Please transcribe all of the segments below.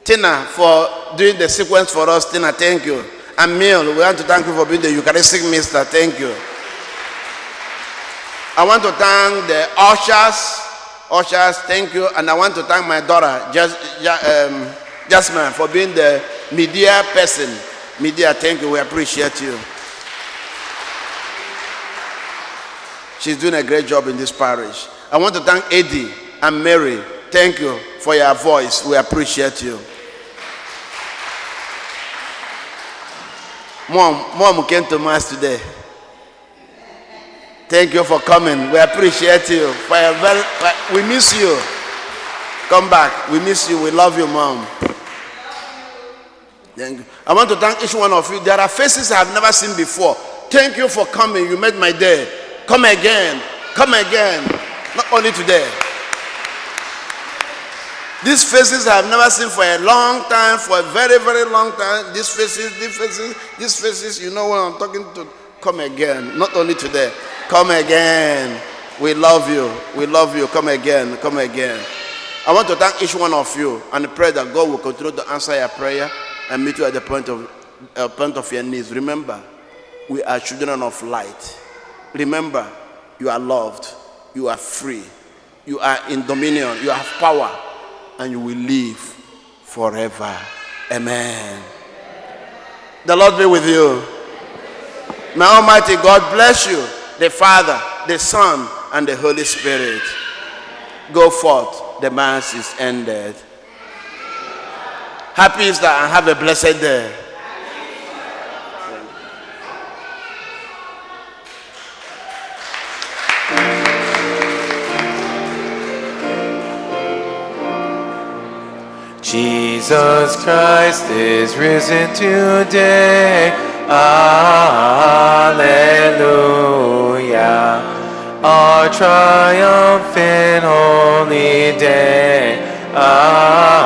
Tina, for doing the sequence for us. Tina, thank you. And Miel, we want to thank you for being the Eucharistic minister. Thank you. I want to thank the ushers. Ushers, thank you. And I want to thank my daughter, Jasmine, for being the media person. Media, thank you. We appreciate you. She's doing a great job in this parish. I want to thank Eddie and Mary. Thank you for your voice. We appreciate you. Mom came to Mass today. Thank you for coming. We appreciate you. We miss you. Come back. We miss you. We love you, Mom. Thank you. I want to thank each one of you. There are faces I have never seen before. Thank you for coming. You made my day. Come again. Come again. Not only today. These faces I have never seen for a long time, for a very, very long time. These faces, you know what I'm talking to. Come again. Not only today. Come again. We love you. We love you. Come again. Come again. I want to thank each one of you and pray that God will continue to answer your prayer and meet you at the point of your needs. Remember, we are children of light. Remember, you are loved. You are free. You are in dominion. You have power. And you will live forever. Amen. The Lord be with you. May Almighty God bless you, the Father, the Son, and the Holy Spirit. Go forth. The Mass is ended. Happy Easter and have a blessed day. Jesus Christ is risen today. Alleluia. Our triumphant holy day. Alleluia.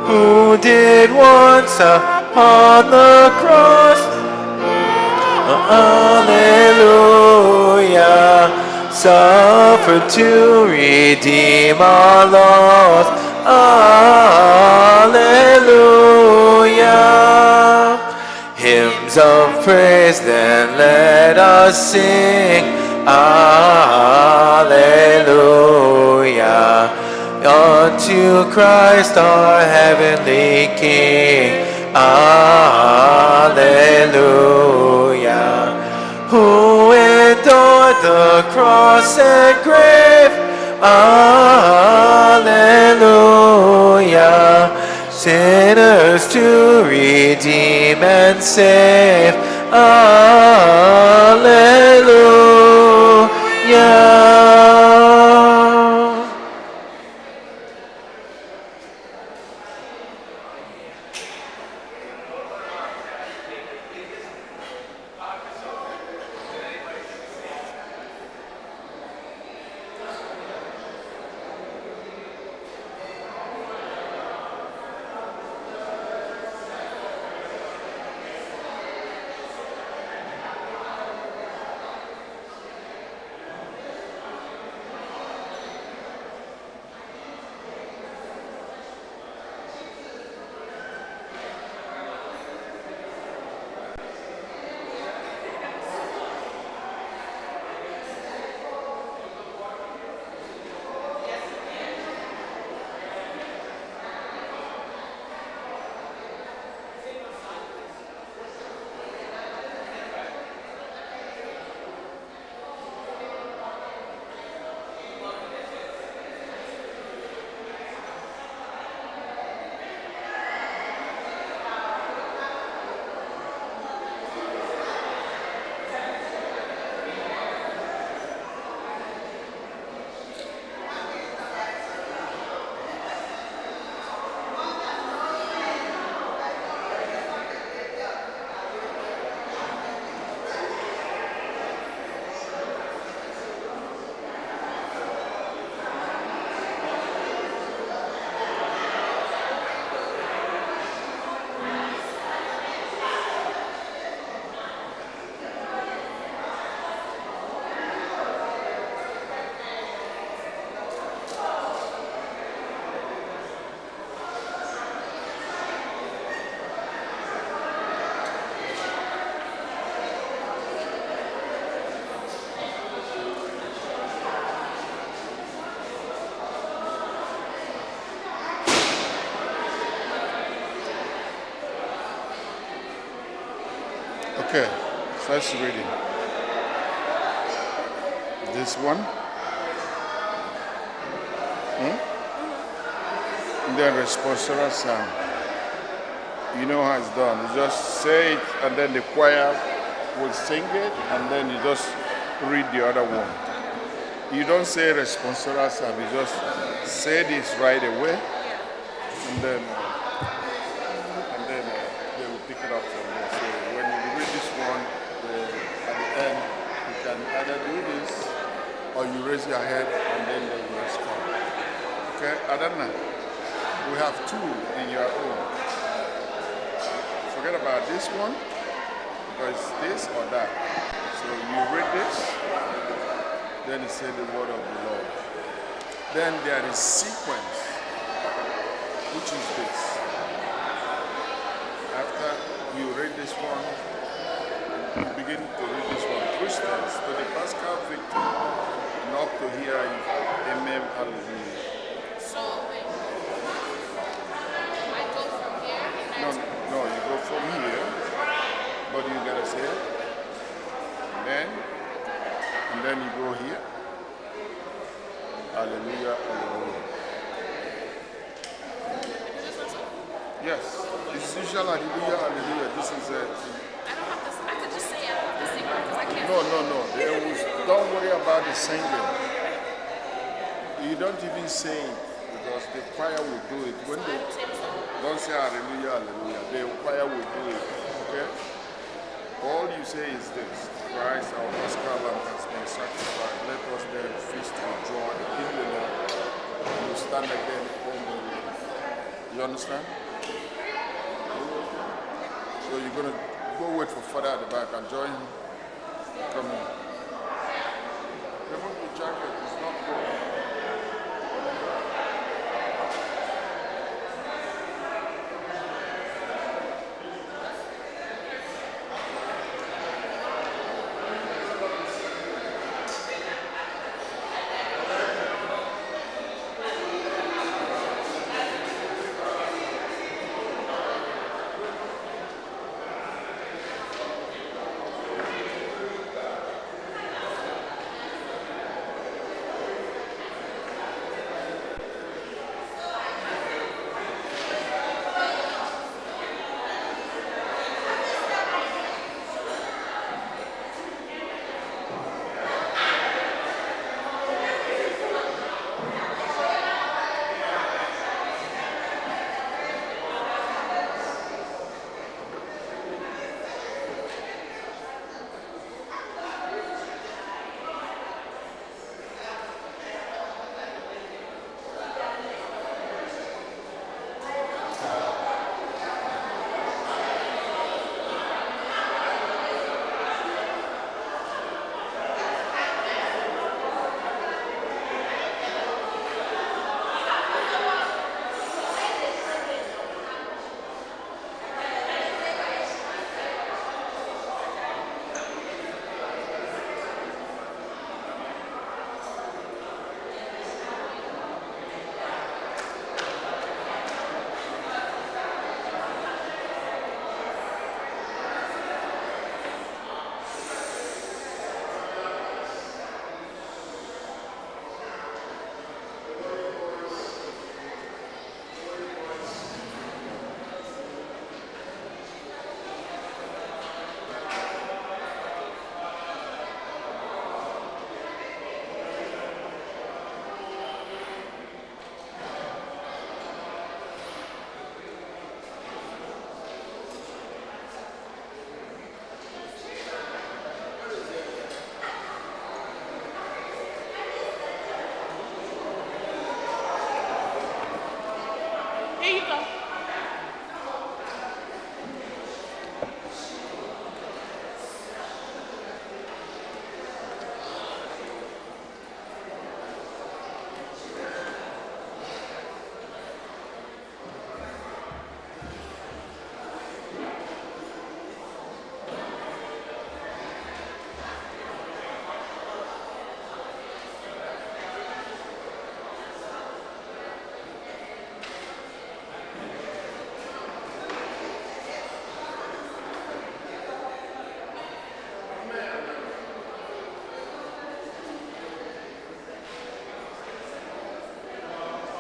Who did once upon the cross? Alleluia. Suffered to redeem our lost. Alleluia. Hymns of praise then let us sing. Alleluia. Unto Christ our heavenly King. Alleluia. Who endured the cross and grave. Alleluia. Sinners to redeem and save. Alleluia. Okay, first reading. This one. And then responsorial psalm. You know how it's done. You just say it, and then the choir will sing it, and then you just read the other one. You don't say responsorial psalm. You just say this right away, and then they will pick it up from there. So when you read this one, at the end, you can either do this, or you raise your head, and then they will respond. Okay, Adana, we have two in your own. Forget about this one, because this or that. So you read this, then you say the word of the Lord. Then there is sequence, which is this. After you read this one, you begin to read this one. Christians to the Paschal victim, and up to here, Amen, Hallelujah. So, I go from here and No, you go from here, but you gotta say it. And then you go here. Hallelujah, hallelujah. Yes, it's usual hallelujah, hallelujah. This is it. I don't have to, I could just say I don't have to sing because I can't. No. Don't worry about the singing. You don't even say it because the choir will do it. When they don't say hallelujah, hallelujah, the choir will do it. Okay? All you say is this: Christ, our Paschal Lamb, has been sacrificed. Let us then feast with joy in the Lord. You stand again on the Lord. You understand? So you're gonna go wait for Father at the back and join him. Come in. Remove the jacket, it's not cold.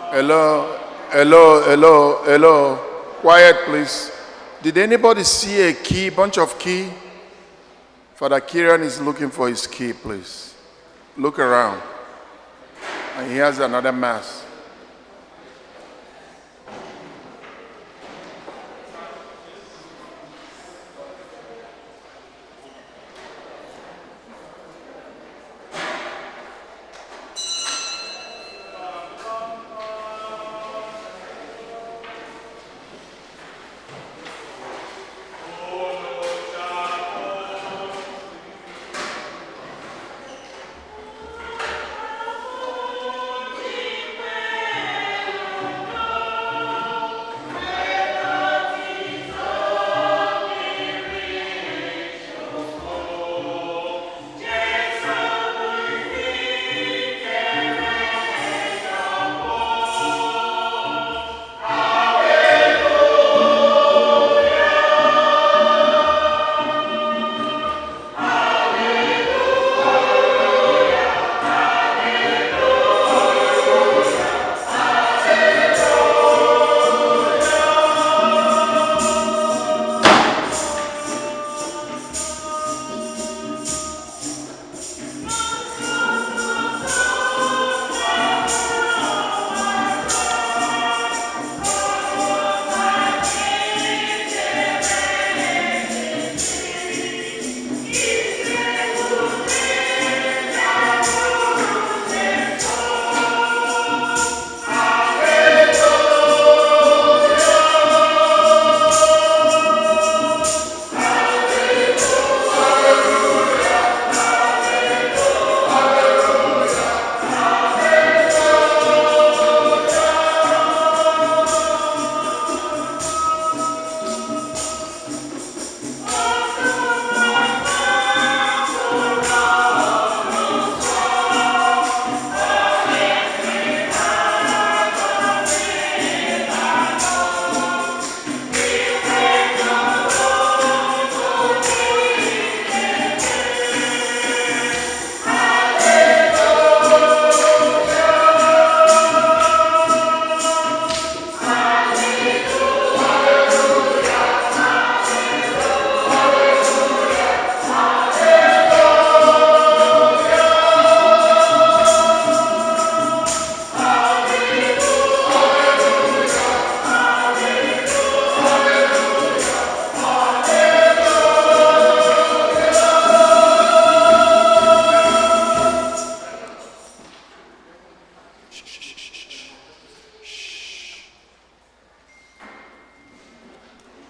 Hello, hello, hello, hello. Quiet, please. Did anybody see a key, bunch of key? Father Kieran is looking for his key, please. Look around. And he has another mass.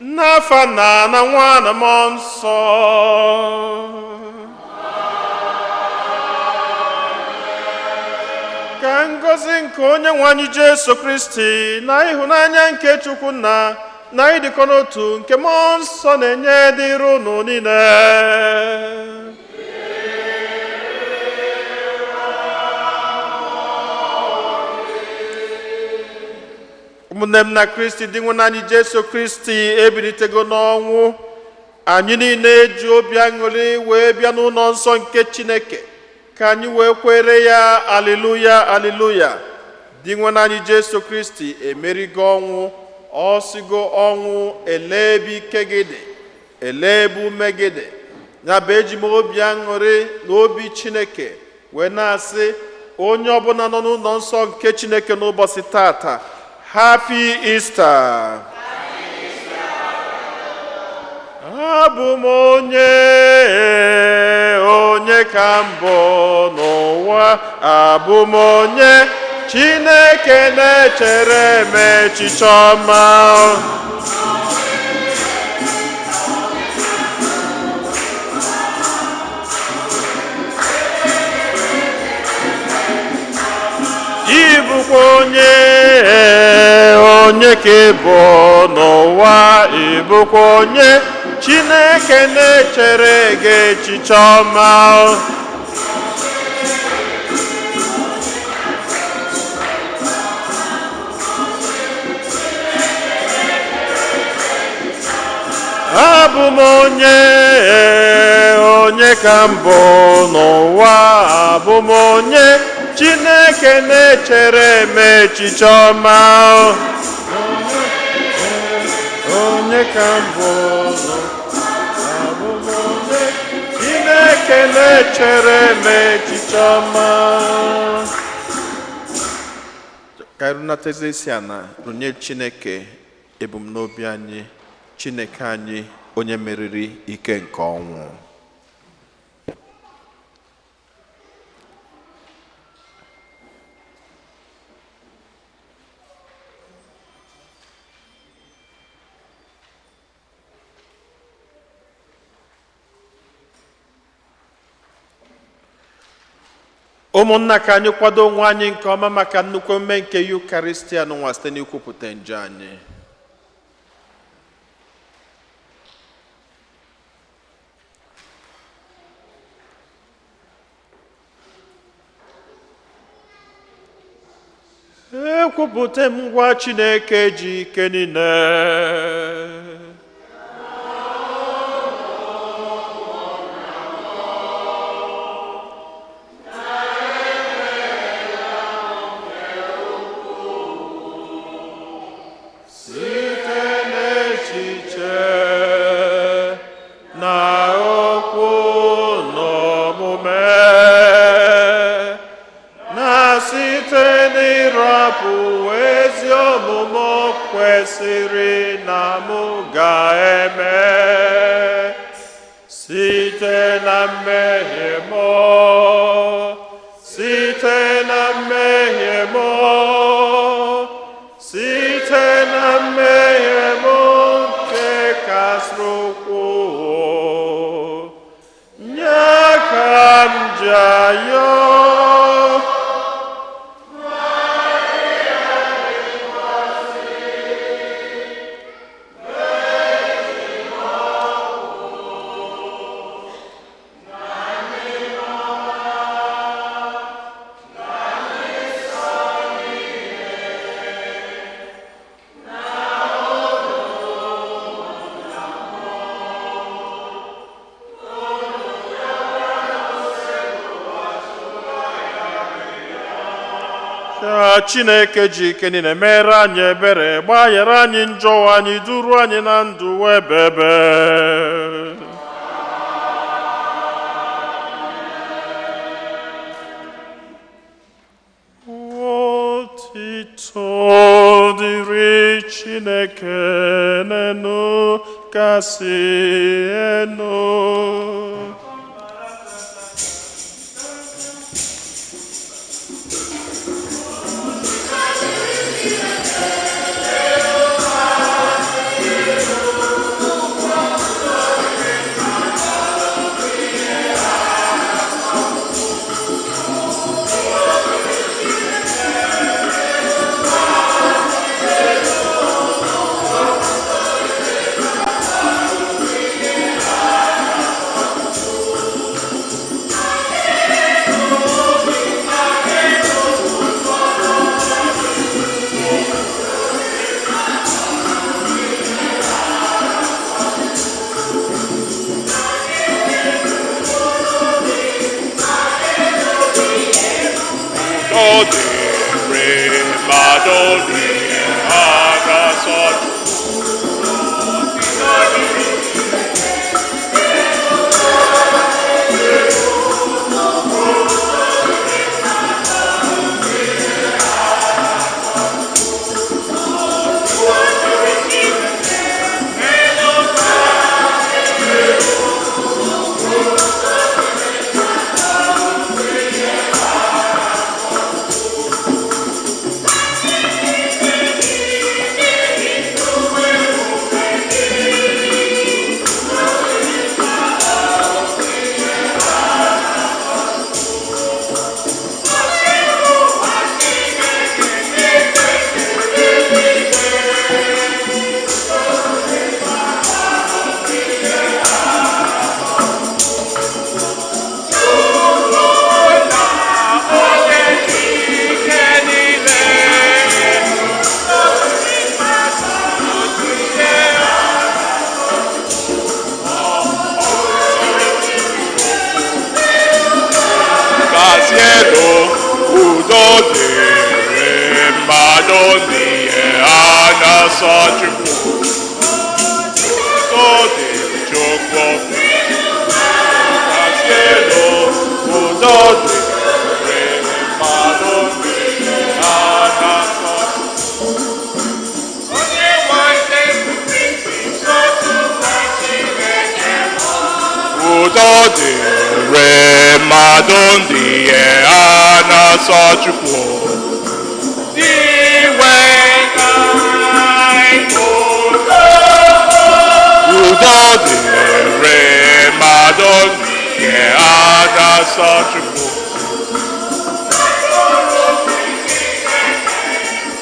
N'afa na nwa na mmụọ nsọ. Ka ngọzi nke onye nwe anyị Jesu Kristi na ịhụnanya nke Chukwu Nna na ịdịkọ n'otu nke mmụọ nsọ na-enye dịrị unu niile. Ụmụnne m na Kristi dị nwe anyị Jesu Kristi ebilitego n'ọnwụ, anyị niile eji obi aṅụrị wee bịa n'ụlọ nsọ nke Chineke ka anyị wee kwere ya. Aleluya, aleluya. Dị nwe anyị Jesu Kristi emerigo ọnwụ, ọ sigo ọnwụ ele ebe ike gị dị, ele ebe ume gị dị. Ya bụ eji m obi aṅụrị na obi Chineke wee na-asị onye ọbụla nọ n'ụlọ nsọ nke Chineke n'ụbọchị tata, Happy Easter. Abụ m onye ka mbụ n'ụwa, abụ m onye Chineke na-echere m echiche ọma. Ịbụkwa onye ka ịbụ n'ụwa, ịbụkwa onye Chineke na-echere gị echiche ọma. Abụ m onye ka mbụ n'ụwa, abụ m onye Chineke Chineke na-echere m echiche ọma. Onye ka m bụ abụ m onye Chineke na-echere m echiche ọma. Ka anyị runatezi isi ana runye Chineke ebumnobi anyị, Chineke anyị onye meriri ike nke ọnwụ. Ụmụnna, ka anyị kwado onwe anyị nke ọma maka nnukwu emume nke Eucharistia n'ụwa site n'ikwupụta njọ anyị. Ekwupụta m ngwa Chineke ji ike niile. Kwesịrị na mụ ga-eme site na mmehie m, site na mmehie m, site na mmehie m nke kasịrị ukwuu, nye ka m ji ayọ. Chineke ji ike niile mere anyị ebere, gbaghara anyị njọ anyị, duru anyị na ndụ ebebe. Otito dịrị Chineke n'enu kasị enu. mmadụ n'ihe a na-asọ Chukwu. Udo dịrị Chukwu. Kasị elu, udo dịrị mmadụ n'ihe a na-asọ Chukwu. Onye nwanne udo dịrị mmadụ ndị ihe a na-asọ Chukwu. Iwe udo dịrị mmadụ ndị ihe a na-asọ Chukwu.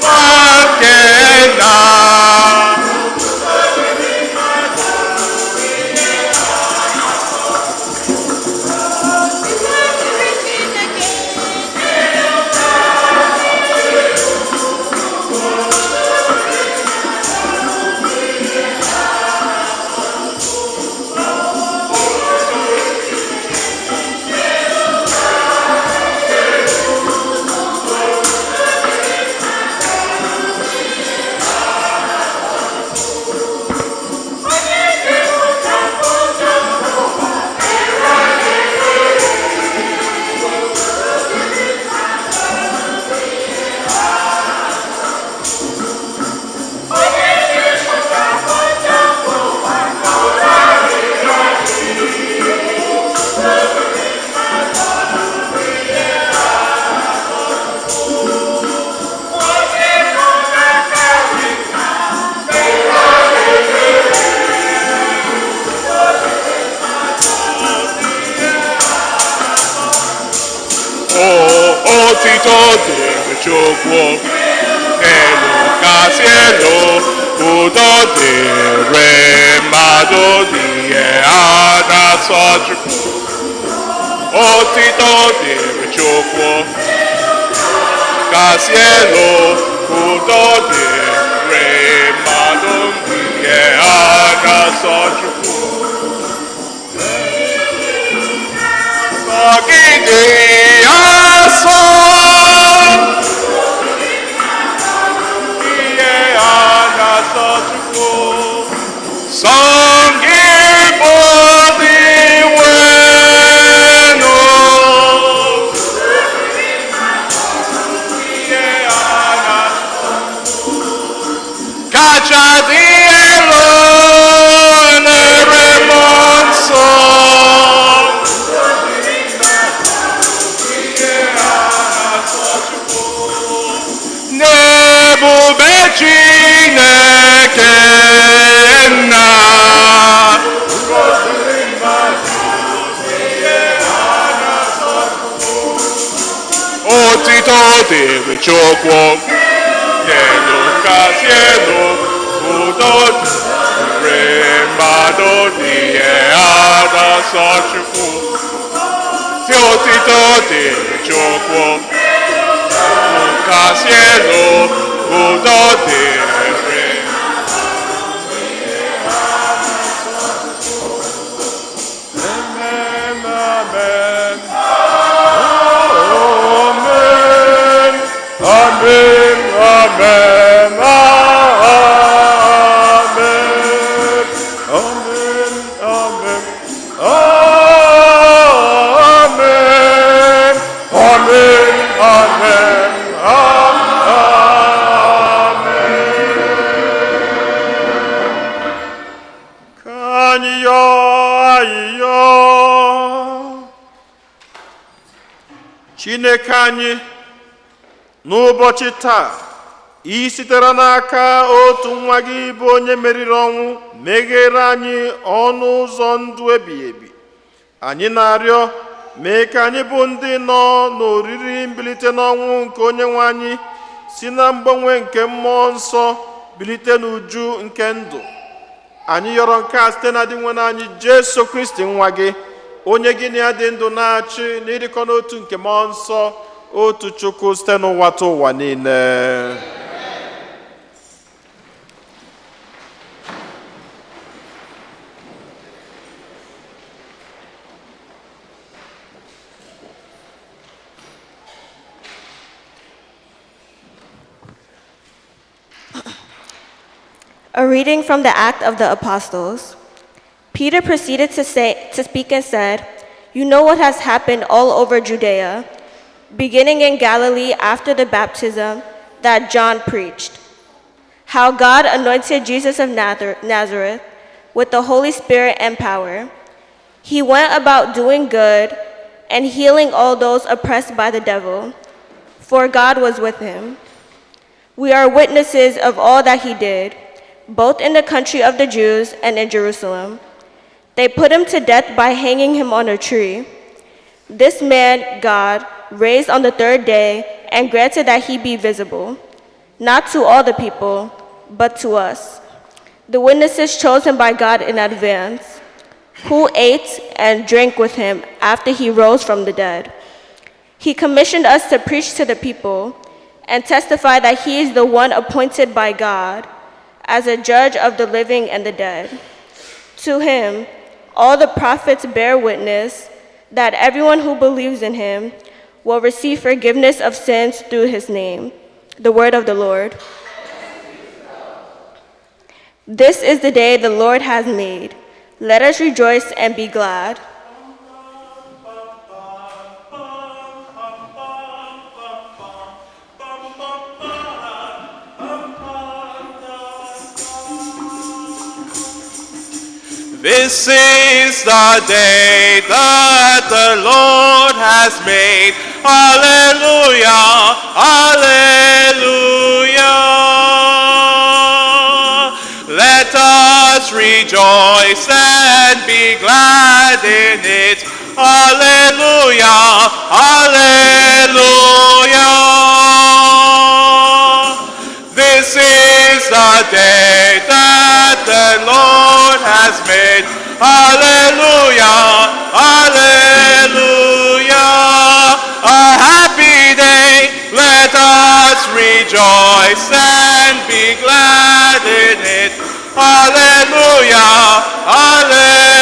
Nwoke na otito dịrị Chukwu. Elu kasị elu, udo dịrị mmadụ n'ihe a na-asọ Chukwu. Otito dịrị Chukwu. Kasị elu, udo dịrị mmadụ n'ihe a na-asọ Chukwu. Nọgide asọ ihe a na-asọ Chukwu. Sọ gị bụ dị nwenu ihe a na-asọ kacha dị elu n'ebe mmụọ nsọ. N'ebube Chineke nna otito dịrị Chukwu. Elu kasị elu, udo dịrị mmadụ n'ihe a na-asọ Chukwu. Si otito dịrị Chukwu. Kasị elu, udo dịrị. Amen, amen. Amen, amen, amen, amen, amen, amen, amen, amen. Ka anyị yọọ ayịyọ. Chineke anyị, n'ụbọchị taa ị sitere n'aka otu nwa gị bụ onye meriri ọnwụ meghere anyị ọnụ ụzọ ndụ ebighị ebi. Anyị na-arịọ mee ka anyị bụ ndị nọ n'oriri mbilite n'ọnwụ nke onye nwe anyị si na mgbanwe nke mmụọ nsọ bilite n'uju nke ndụ. Anyị yọrọ nke a site na dị nwe anyị Jesu Kristi nwa gị, onye gị na ya dị ndụ na-achị n'ịdịkọ n'otu nke mmụọ nsọ, otu Chukwu site n'ụwa ta ụwa niile. A reading from the Act of the Apostles. Peter proceeded to speak and said, "You know what has happened all over Judea, beginning in Galilee after the baptism that John preached, how God anointed Jesus of Nazareth with the Holy Spirit and power. He went about doing good and healing all those oppressed by the devil, for God was with him. We are witnesses of all that he did, both in the country of the Jews and in Jerusalem. They put him to death by hanging him on a tree. This man God raised on the third day and granted that he be visible, not to all the people, but to us, the witnesses chosen by God in advance, who ate and drank with him after he rose from the dead. He commissioned us to preach to the people and testify that he is the one appointed by God as a judge of the living and the dead. To him, all the prophets bear witness that everyone who believes in him will receive forgiveness of sins through his name." The word of the Lord. This is the day the Lord has made. Let us rejoice and be glad. This is the day that the Lord has made. Hallelujah, hallelujah. Let us rejoice and be glad in it. Hallelujah, hallelujah. This is the day that the Lord has made. Hallelujah, hallelujah. A happy day, let us rejoice and be glad in it. Hallelujah, hallelujah.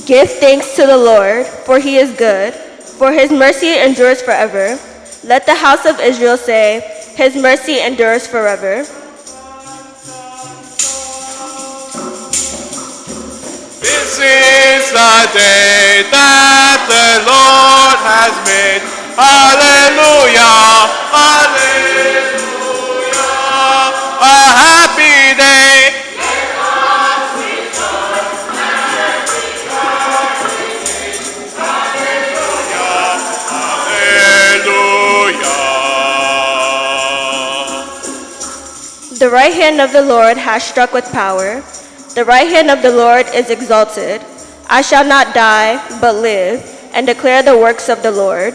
Give thanks to the Lord, for he is good, for his mercy endures forever. Let the house of Israel say, his mercy endures forever. This is the day that the Lord has made. Hallelujah, hallelujah. A happy day. Hallelujah. The right hand of the Lord has struck with power. The right hand of the Lord is exalted. I shall not die, but live, and declare the works of the Lord.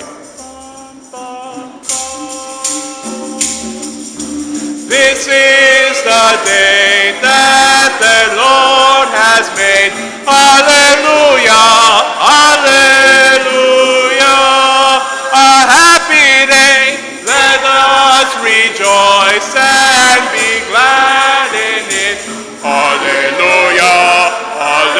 This is the day that the Lord has made. Hallelujah, hallelujah. A happy day, let us rejoice and be glad in it. Hallelujah, hallelujah.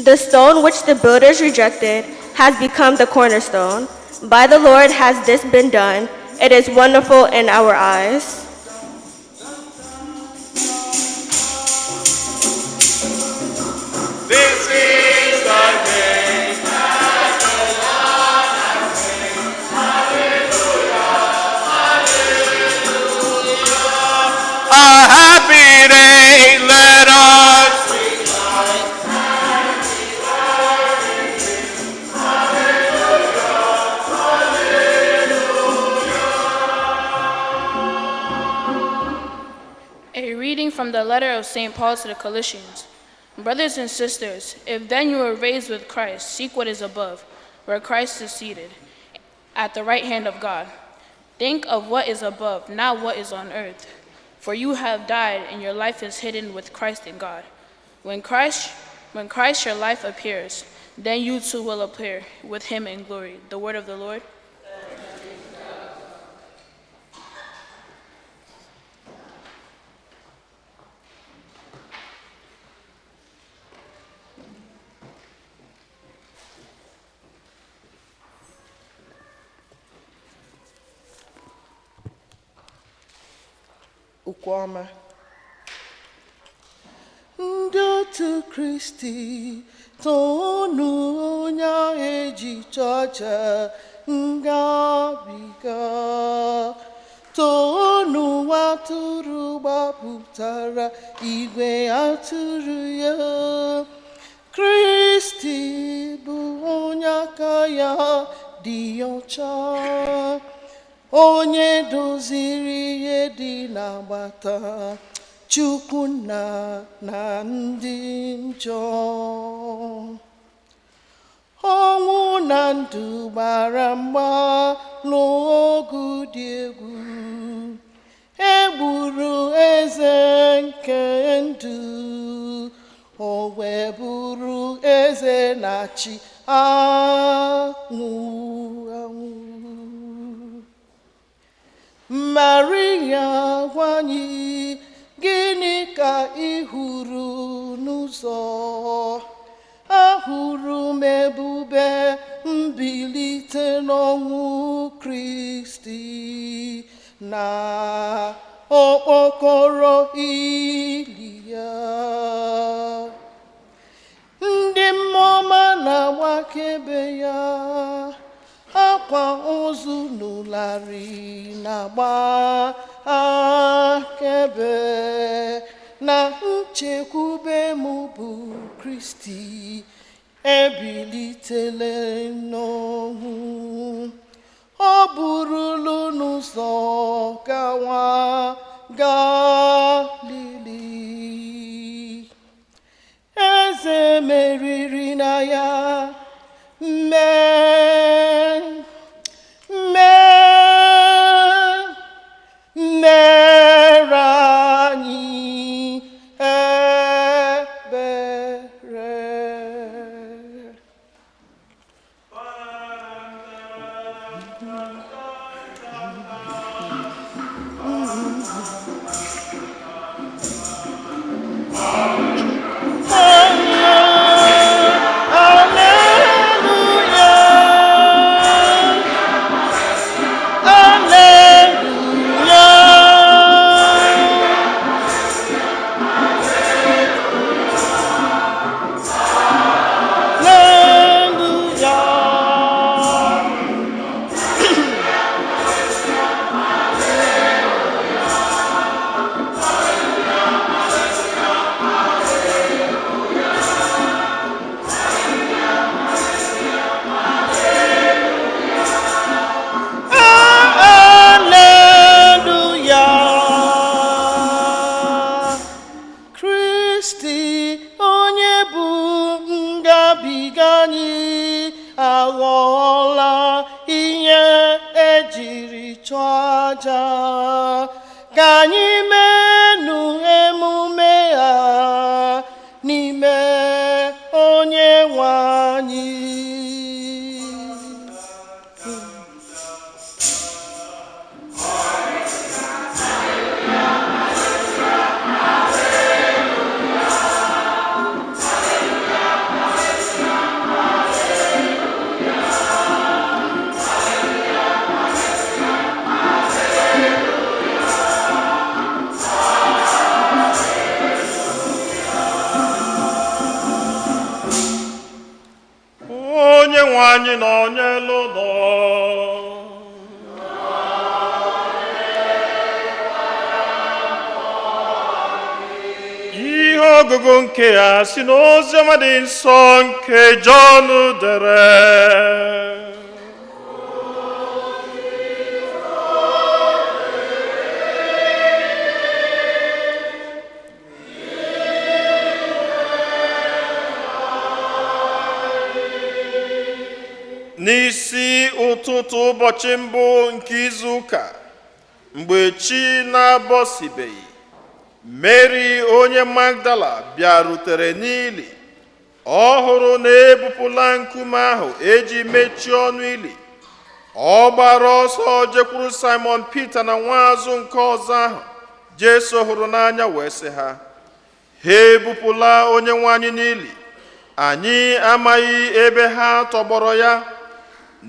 The stone which the builders rejected has become the cornerstone. By the Lord has this been done. It is wonderful in our eyes. This is the day that the Lord has made. Hallelujah, hallelujah. A happy day, let us rejoice and be glad in it. Hallelujah, hallelujah. A reading from the letter of St. Paul to the Colossians. Brothers and sisters, if then you were raised with Christ, seek what is above, where Christ is seated, at the right hand of God. Think of what is above, not what is on earth. For you have died, and your life is hidden with Christ in God. When Christ your life appears, then you too will appear with him in glory. The word of the Lord. okwu ọma. Ndị otu Kristi toonu onye ahụ eji chọọchị ngabiga, toonu atụrụ gbapụtara igwe atụrụ ya. Kristi bụ onye aka ya dị ọcha, onye doziri ihe dị n'agbata Chukwu nna na ndị njọ. Ọnwụ na ndụ gbara mgba n'ogu dị egwu, egburu eze nke ndụ, o wee bụrụ eze na-achị anwụ anwụ. Maria gwa anyị, gịnị ka ị hụrụ n'ụzọ? Ahụrụ m ebube mbilite n'ọnwụ Kristi na okpokoro ili ya. Ndị mmụọ na-agbakebe ya, akwa ozu n'ụlarị na-agba akaebe na nchekwube m bụ Kristi ebilitele n'ọnwụ. Ọ burulu n'ụzọ gawa Galili, eze meriri na ya mere anyị ebere. Aghọọla ihe ejiri chụọ aja, ka anyị menụ emume ha n'ime onye nwe anyị. Onye nwe anyị nọnyelu nọ. Ihe ọgụgụ nke ya si n'oziọma dị nsọ nke Jọn dere. N'isi ụtụtụ ụbọchị mbụ nke izu ụka, mgbe chi na-abọsibeghị, Mary onye Magdala bịarutere n'ili. Ọ hụrụ na ebupụla nkume ahụ eji mechie ọnụ ili. Ọ gbara ọsọ jekwuru Simon Peter na nwaazụ nke ọzọ ahụ Jesu hụrụ n'anya, wee sị ha, ha ebupụla onye nwe anyị n'ili, anyị amaghị ebe ha tọgbọrọ ya.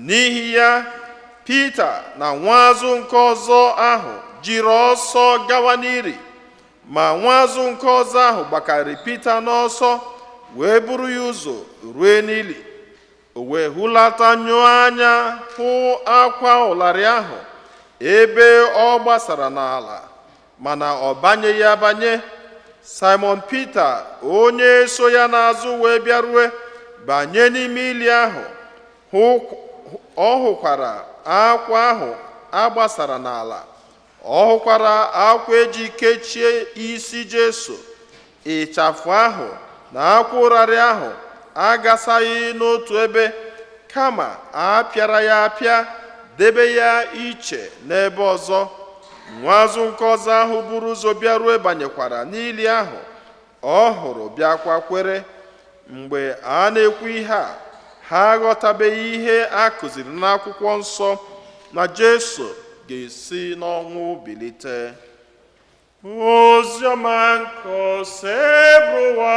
N'ihi ya, Peter na nwaazụ nke ọzọ ahụ jiri ọsọ gawa n'iri, ma nwaazụ nke ọzọ ahụ gbakarịrị Pita n'ọsọ wee buru ya ụzọ rue n'ili. O wee hulata nyụọ anya hụ akwa ụlarị ahụ ebe ọ gbasara n'ala, mana ọ banyeghị abanye. Simon Pita onye so ya n'azụ wee bịarue banye n'ime ili ahụ. Ọ hụkwara akwa ahụ agbasara n'ala, ọ hụkwara akwa eji kechie isi Jesu. Ịchafụ ahụ na akwa ụrarị ahụ agasaghị n'otu ebe, kama a pịara ya apịa, debe ya iche n'ebe ọzọ. Nwaazụ nke ọzọ ahụ buru ụzọ bịaruo banyekwara n'ili ahụ. Ọ hụrụ bịakwa kwere. Mgbe a na-ekwu ihe a, ha aghọtabeghị ihe a kụziri n'akwụkwọ nsọ na Jesu ga-esi n'ọnwụ bilite. Oziọma nke osebụwa.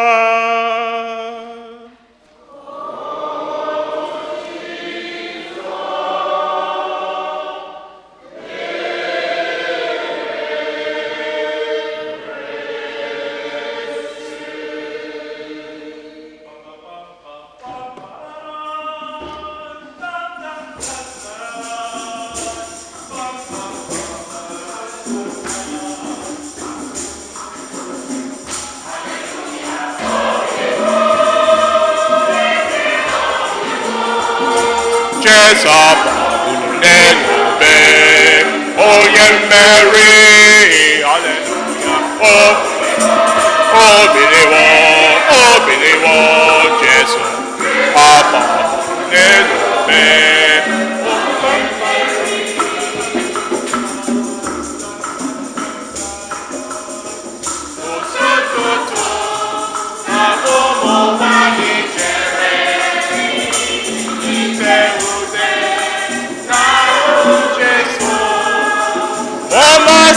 Jesu ọbụrụ n'elube, onye mmeri, hallelujah. O biliwo, Jesu ọbụrụ n'elube.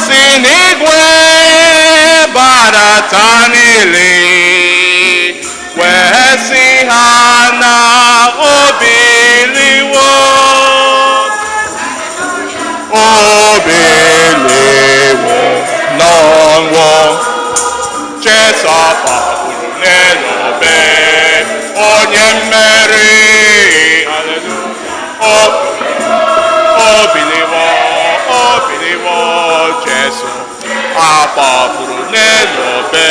Si n'igwe barata niile, wee sị ha na o biliwo, n'ọnwụ. Jesu ọbụrụ n'elube, onye mmeri, hallelujah. O biliwo, Jesu akpọpụrụ n'elube,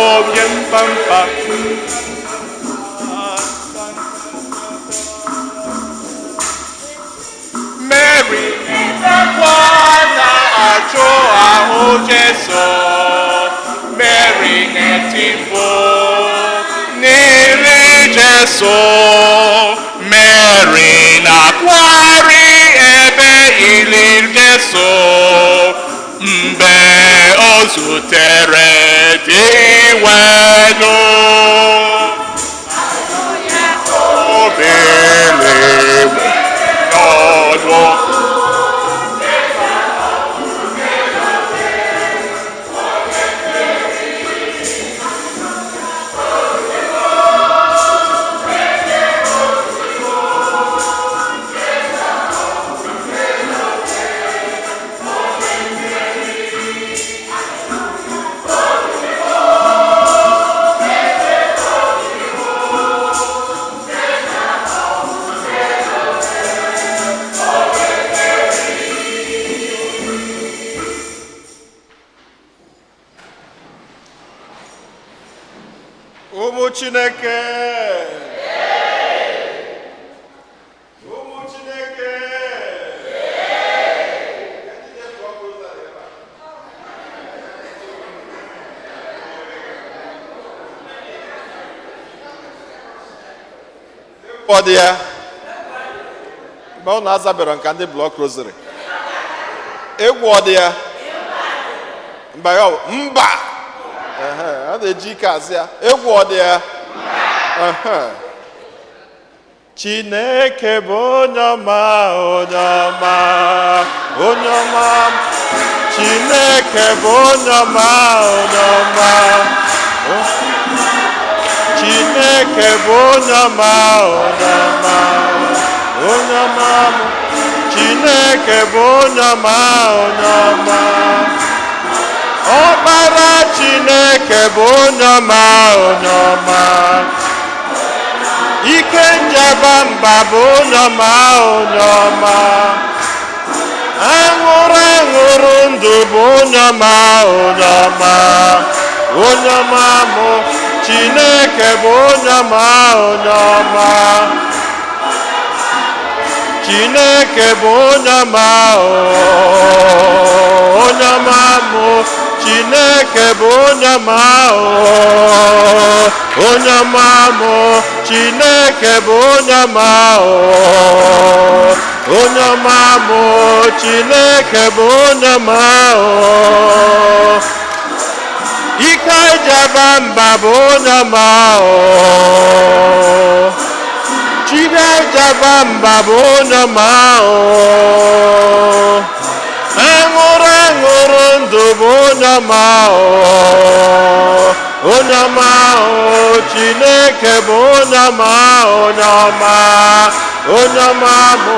onye mpampa. Mary kwa na-achụ ahụ Jesu, Mary na-eti mkpu n'ili Jesu, Mary na-akwari ebe ili Jesu. Mgbe o zutere dị wenu, o biliwo n'ọnwụ. Ụmụ Chineke, ụmụ Chineke, ọ dị ya mgbe ọ na-azabere nka ndị Block Rosary, egwu ọ dị ya mba ya mba, a na-eji ike azị ya, egwu ọ dị ya. Chineke bụ onye ọma, onye ọma, onye ọma. Chineke bụ onye ọma, onye ọma. Chineke bụ onye ọma, onye ọma, onye ọma. Chineke bụ onye ọma onye ọma. Ọkpara Chineke bụ onye ọma onye ọma. Ike njaba mba bụ onye ọma onye ọma. Aṅụrụ aṅụrụ ndụ bụ onye ọma onye ọma. Onye ọma mụ Chineke bụ onye ọma onye ọma. Chineke bụ onye ọma onye ọma mụ Chineke bụ onye ọma onye ọma mụ Chineke bụ onye ọma onye ọma mụ Chineke bụ onye ọma ike ijaba mba bụ onye ọma Chike ijaba mba bụ onye ọma aṅụrụ aṅụrụ ndụ bụ onye ọma onye ọma Chineke bụ onye ọma onye ọma onye ọma bụ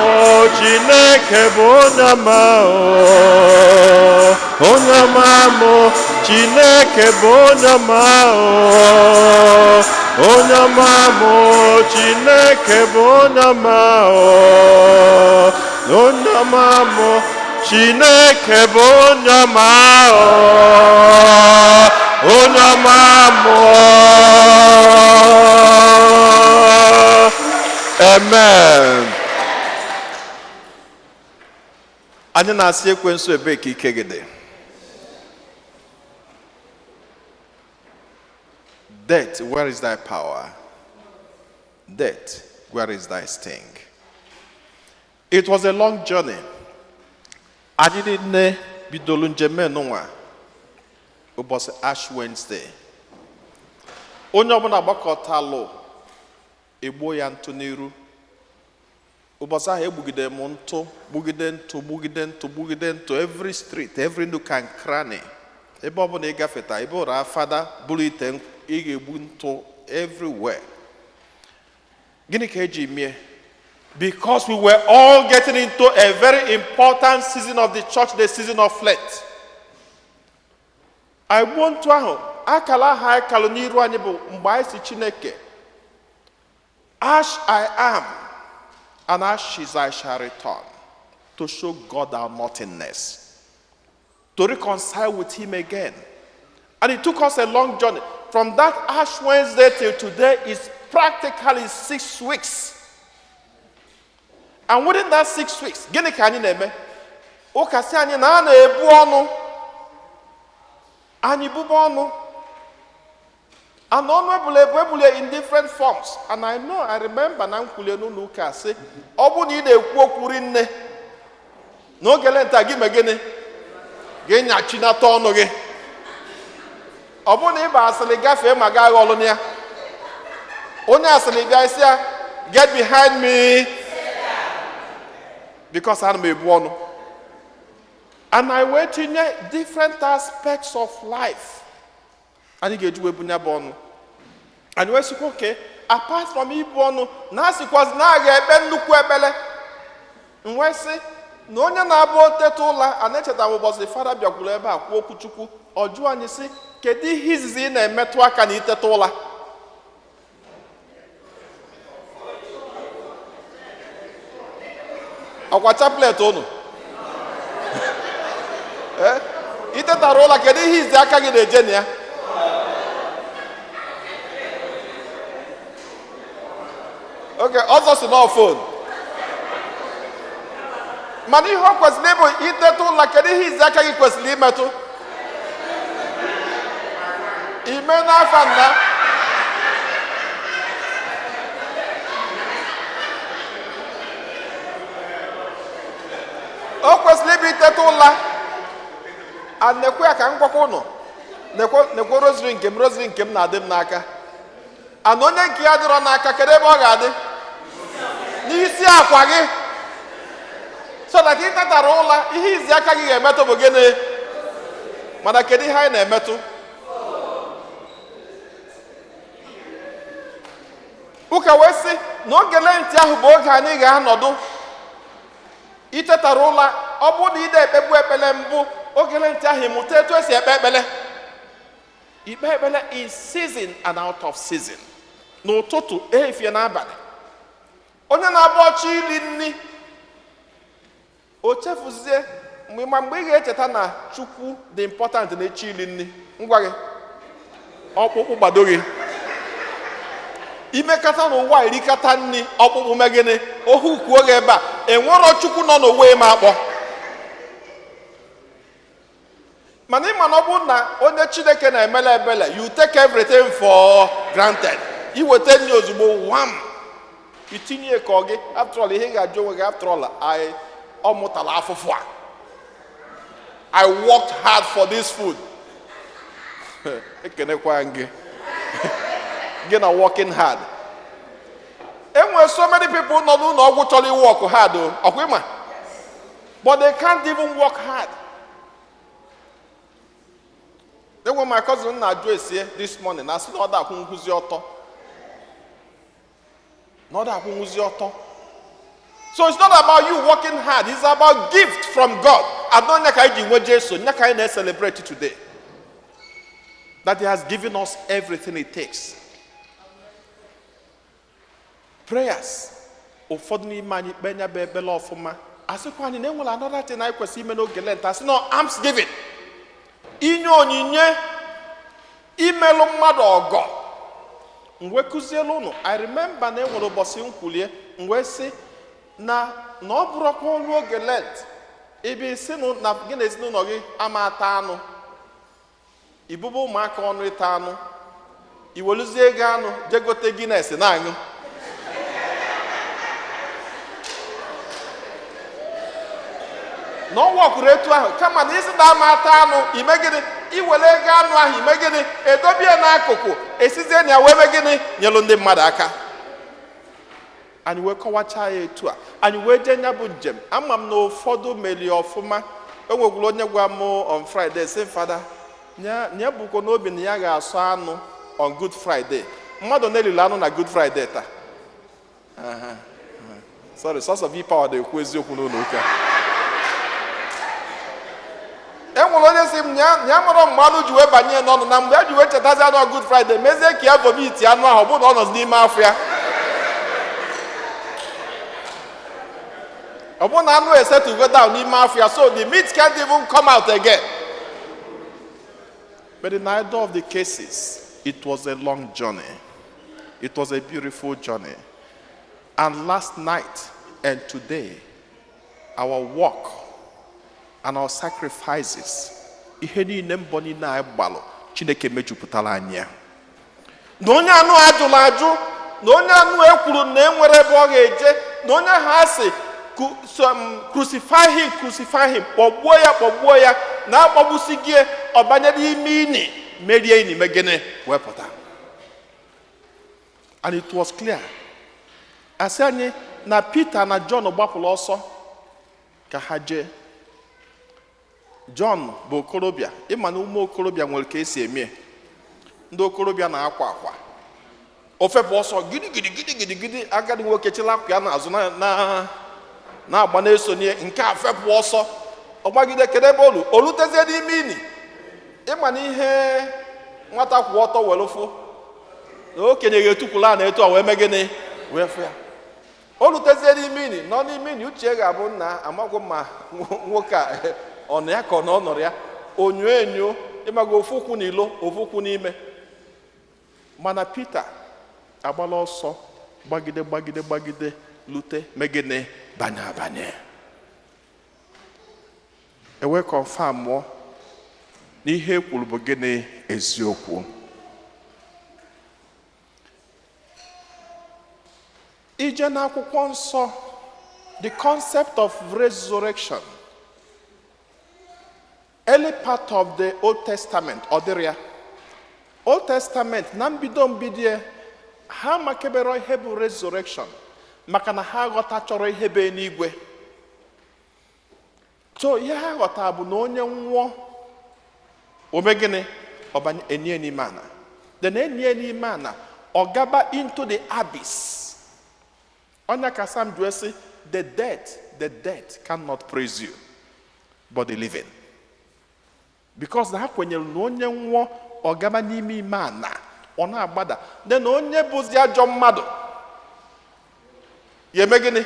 Chineke bụ onye ọma onye ọma bụ Chineke bụ onye ọma onye ọma bụ Chineke bụ onye ọma onye ọma bụ Chineke bụ onye ọma onye ọma bụ amen. Anyị na-asị ekwensu ebe ka ike gị dị. Death, where is thy power? Death, where is thy sting? It was a long journey. Anyị niile bidolu njem n'ụwa ụbọchị Ash Wednesday. Onye ọbụla gbakọtalụ egbo ya ntụ n'iru. Ụbọchị ahụ egbugide m ntụ, gbugide ntụ, every street, every nook and cranny. Ebe ọbụla ị gafeta, ebe ụra fada buru ite ị ga-egbu ntụ everywhere. Gịnị ka eji mie? Because we were all getting into a very important season of the church, the season of Lent. I want to ahụ akala ha akala n'iru anyị bụ mgbe anyị si Chineke, ash I am and ashes I shall return, to show God our nothingness, to reconcile with him again. And it took us a long journey. From that Ash Wednesday till today is practically 6 weeks. And within that 6 weeks, gịnị ka anyị na-eme? Ụka sị anyị na a na-ebu ọnụ. Anyị bubu ọnụ. And ọnụ ebule in different forms. And I remember na nkwulie n'ụlọ ụka sị, ọ bụ na ị na-ekwu okwu rinne, n'oge lenta gị megịnị? Gị nyachinata ọnụ gị. Ọ bụ na ị ba asịrị gafee ma gaa ọlụ na ya. Onye asịrị bịa isi ya, get behind me. Because I'm a one. And I went in different aspects of life. And you get to a born. And we say, okay, apart from Ibono, Nasi was Naga, Ben Luquebele. And we say, no one about Tetola, and that was the father of Yakuleba, Wokuchuku, or Juan, you see, Kedi his in a metwak and eat Tetola. Akwacha plate onu. Ite tarola kedi hizi aka gị na-eje na ya. Okay, ọzọ si na phone. Mana ihe ọ kwesịrị ịbụ itetu ụlọ kedi hizi aka gị kwesịrị imetụ. Ime n'afa nna. O kwesịrị ịbụ itetu ụlọ. And nekwe ya ka ngwakọ ụnụ. Nekwe rosary nke m na-adị m n'aka. And onye nke ya dịrọ n'aka kedu ebe ọ ga-adị? N'isi akwa gị. So that ị tatara ụla, ihe izi aka gị ga-emetụ bụ gịnị? Mana kedu ihe anyị na-emetụ? Ụka wee sị na oge Lent ahụ bụ oge anyị ga-anọdụ itetara ụla ọ bụ na ide ekpegbu ekpele mbụ ogele ntị ahụ ịmụta etu esi ekpe ekpele. Ikpe ekpele in season and out of season. N'ụtụtụ ehifie n'abalị. Onye na-abụ ọchị ili nri o chefuzie mgbe ị ga-echeta na Chukwu dị important na echi ili nri. Ngwa gị ọkpụkpụ gbado gị imekata n'ụwa irikata nri ọkpụkpụ megịnị ohu kwuo gị ebe a enwero Chukwu nọ n'ụwa ma akpọ. Mana ịma na ọ bụ na onye Chineke na-emele ebele, you take everything for granted. Iweta nri ozugbo wham itinye ka ọ gị after all ihe ga-ajụ onwe gị after all ọ mụtara afụfụ a. I worked hard for this food. Ekenekwa gị gị na working hard. Enwere so many people nọ n'ụlọ ọgwụ chọrọ work hard ọkwa ịma, but they can't even work hard. Enwere my cousin na-ajụ esi this morning na asị na ọ da-akwụ nkwụzi ọtọ. So it's not about you working hard, it's about gift from God. Adon nya ka iji nwe Jesu, nya ka na celebrate today. That He has given us everything it takes. Prayers. Ụfọdụ n'ime anyị kpenya bụ ebele ọfụma. Asịkwa anyị na enwere another thing anyị kwesịrị ime n'oge Lent. Asị na almsgiving. Inye onyinye imelụ mmadụ ọgọ. Mgbe kụzielu unu, I remember na enwere ụbọchị nkwulie mgbe sị na ọ bụrụkwa ọrụ oge Lent ebe isi na gị na ezinụlọ gị ama ata anụ ibube ụmụaka ọnụ ịta anụ iweluzie ego anụ jegote Guinness na-aṅụ. Na ọnwa ọkwuru etu ahụ kama na isi na ama ata anụ ime gịnị iwere ego anụ ahụ ime gịnị edobie n'akụkụ esizie na ya wee mee gịnị nyelu ndị mmadụ aka. Anyị wee kọwacha ya etu a anyị wee jee nya bụ njem. Ama m na ụfọdụ meli ọfụma. Enwegwuru onye gwa m on Friday sị fada nya bụkwa n'obi na ya ga-asụ anụ on Good Friday. Mmadụ na-elili anụ na Good Friday taa. Sorry, source of power na-ekwu eziokwu n'ụlọ ụka. Enwere onye sị m nya mụrụ mgbe anụ ji wee banye n'ọnụ na mgbe a ji wee chetazi anụ Good Friday mezie ka ya vomiti anụ ahụ ọ bụ na ọ nọzi n'ime afọ ya. Ọ bụ na anụ ese to go down n'ime afọ ya, so the meat can't even come out again. But in either of the cases, it was a long journey. It was a beautiful journey. And last night and today, our work and our sacrifices, ihe niile mbọ niile anyị gbalụ Chineke mejupụtara anyị ya. Na onye anụ ajụrụ ajụ, na onye anụ ekwuru na enwere ebe ọ ga-eje, na onye ha sị crucify him, kpọgbuo ya na akpọgbusi gị ọ banye n'ime ini merie ini megene wepụta. And it was clear. Asị anyị na Peter na John gbapụrụ ọsọ ka ha jee. John bụ okorobịa. Ịma na ụmụ okorobịa nwere ka esi eme. Ndị okorobịa na-akwa akwa. O fepụ ọsọ gidi agadi nwoke chịla akwa ya n'azụ na-agba na-esonye nke a fepụ ọsọ ọgbagide kedu ebe olutezie n'ime ini. Ịma na ihe nwata kwụ ọtọ were fụ na okenye ga-etukwula na etu a wee mee gịnị wee fụ ya. Olutezie n'ime ini nọ n'ime ini uche ga-abụ nna amagwụ ma nwoke a ọ nọ ya ka ọ nọrọ ya onyo ịmaga ofukwu n'ilo ofukwu n'ime. Mana Peter agbala ọsọ gbagide lute megene banye ewe confirm mụọ n'ihe ekwuru bụ gịnị eziokwu. Ije n'akwụkwọ nsọ, the concept of resurrection, early part of the Old Testament ọ dịrị ya. Old Testament na mbido ha makebere ihe bụ resurrection maka na ha ghọta chọrọ ihe be n'igwe. So ihe ha ghọta bụ na onye nwụọ ome gịnị ọbanye enye n'ime ana, then enye n'ime ana ọ gaba into the abyss. Onye ka Sam jụọ sị the dead cannot praise you, but the living. Because ha kwenyere na onye nwụọ ọ gaba n'ime ime ana ọ na-agbada, then onye bụzi ajọ mmadụ ya eme gịnị?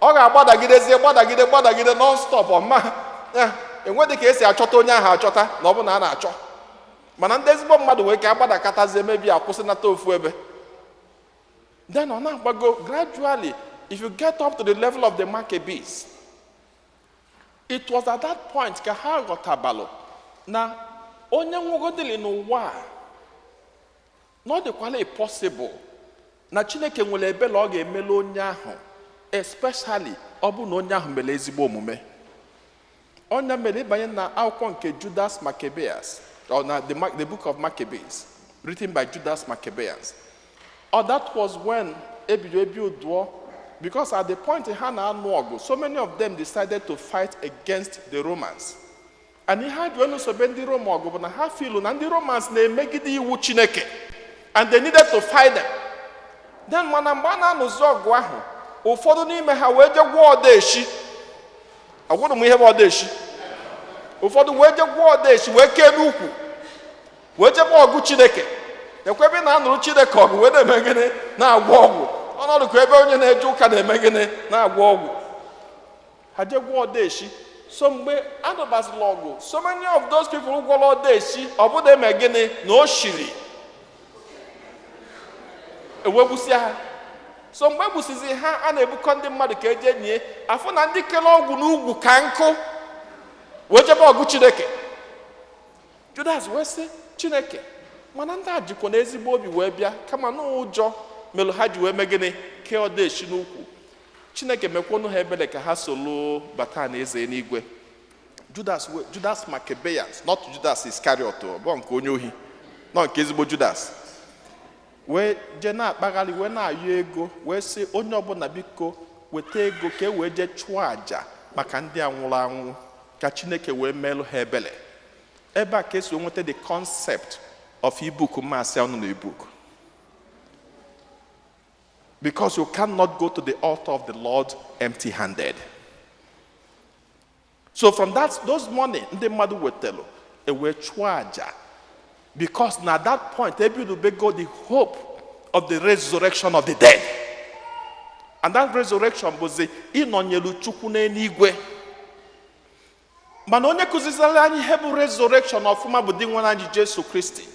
Ọ ga-agbadagide non stop. Ọma enwedị ka esi achọta onye ahụ achọta na ọ bụ na a na-achọ, mana ndị ezigbo mmadụ nwere ka agbadakatazie emebi akwụsịnata ofu ebe. Then ọ na-agbago gradually. If you get up to the level of the Maccabees, it was at that point ka ha ghọtabalụ na onye nwụgodili n'ụwa na ọ dịkwala possible na Chineke nwere ebele ọ ga-emele onye ahụ, especially ọ bụ na onye ahụ mere ezigbo omume. Onye mere ịbanye na akwụkwọ nke Judas Maccabeus, or na the book of Maccabees, written by Judas Maccabeus. That was when Ebido, because at the point in Hana, so many of them decided to fight against the Romans. And he had when so bendi Roma go na ha feel and the Romans na emegide iwu Chineke, and they needed to fight them. Then manambana no zogu ahụ ụfọdụ n'ime ha wee je gwọọ ọdeshi. Agwụrụ m ihe bụ ọdeshi. Ụfọdụ wee je gwọọ ọdeshi wee kee n'ukwu wee je gwa ọgụ Chineke. Ekwe ebe na-anụrụ Chineke ọgụ wee na-eme gịnị na-agwọ ọgwụ. Ọnọdụ ka ebe onye na-eje ụka na-eme gịnị na-agwọ ọgwụ. Ha je gwọọ ọdeshi. So mgbe adọbazila ọgụ, so many of those people who gwọrọ ọdeshi ọ bụ na-eme gịnị na o shiri ewegbusia ha. So mgbe egbusizi ha, a na-ebukọ ndị mmadụ ka eje nye afọ na ndị kele ọgwụ n'ugwu ka nkụ wee jebe ọgụ Chineke. Judas wee sị Chineke, mana ndị a jikwa na ezigbo obi wee bịa, kama na ụjọ melụ ha ji wee mee gịnị kee ọdeshi n'ukwu. Chineke mekwonu ha ebele ka ha solo bata na eze n'igwe. Judas Maccabeus, not Judas Iscariot, bụ nke onye ohi, nọ nke ezigbo Judas. Wee je na-akpagharị wee na-ayọ ego, wee sị onye ọbụla biko weta ego ka e wee je chụọ aja maka ndị a nwụrụ anwụ ka Chineke wee melụ ha ebele. Ebe a ka esi nweta the concept of ibuku maasị ọnụ na ibuku. Because you cannot go to the altar of the Lord empty-handed. So from those money, ndị mmadụ wetelu, e wee chụọ aja. Because now at that point, everybody got the hope of the resurrection of the dead. And that resurrection was the inonyelu chukwu n'eluigwe. Mana onye kụzizala anyị ihe bụ resurrection ọfụma bụ di nwa anyị Jesu Kristi.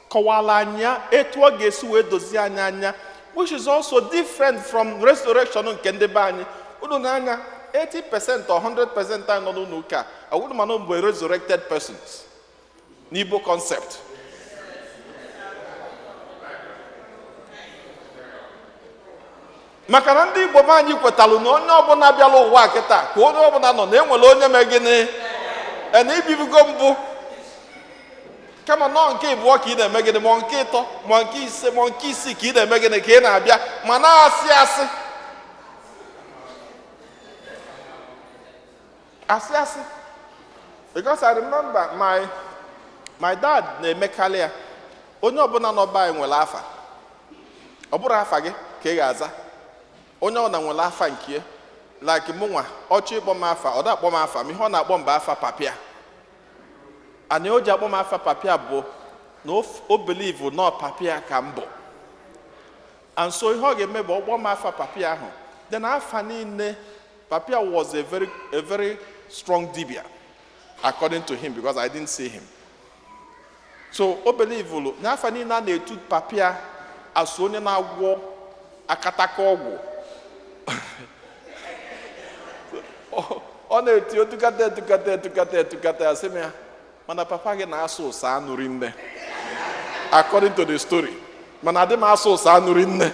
Kọwala anya etu ọ ga-esi wee dozie anya anya, which is also different from resurrection nke ndị be anyị. Unu na-anya 80% or 100% anyị nọ n'ụlọ ụka, awụrụ mana mgbe resurrected persons. N'Igbo concept. Maka na ndị Igbo be anyị kwetalụ na onye ọbụla bịala ụwa kịta ka onye ọbụla nọ na enwere onye mee gịnị na ibibigo mbụ, kama nọ nke ịbụọ ka ị na-eme gịnị, ma nke ịtọ, ma nke ise, ma nke isii ka ị na-eme gịnị ka ị na-abịa ma na-asị asị. Because I remember my dad na-emekarị ya, onye ọbụla nọ be anyị nwere afa. Ọ bụrụ afa gị ka ị ga-aza. Onye ọ na nwere afa nke like mụnwa ọchị ịkpọ m afa, ọ da-akpọ m afa, ma ihe ọ na-akpọ mba afa papịa. Anyị o ji akpọ m afa papịa bụ na o believe na papịa ka m bụ. And so ihe ọ ga-eme bụ ọgbọ m afa papịa ahụ. Then afa niile, papịa was a very strong dibia, according to him, because I didn't see him. So o believe na afa niile a na-etu papịa asụ onye na-agwọ akataka ọgwụ. Ọ na-eti otukata asị m ya, mana papa gị na-asụ ụsa anụrị nne, according to the story. Mana adị m asụ ụsa anụrị nne.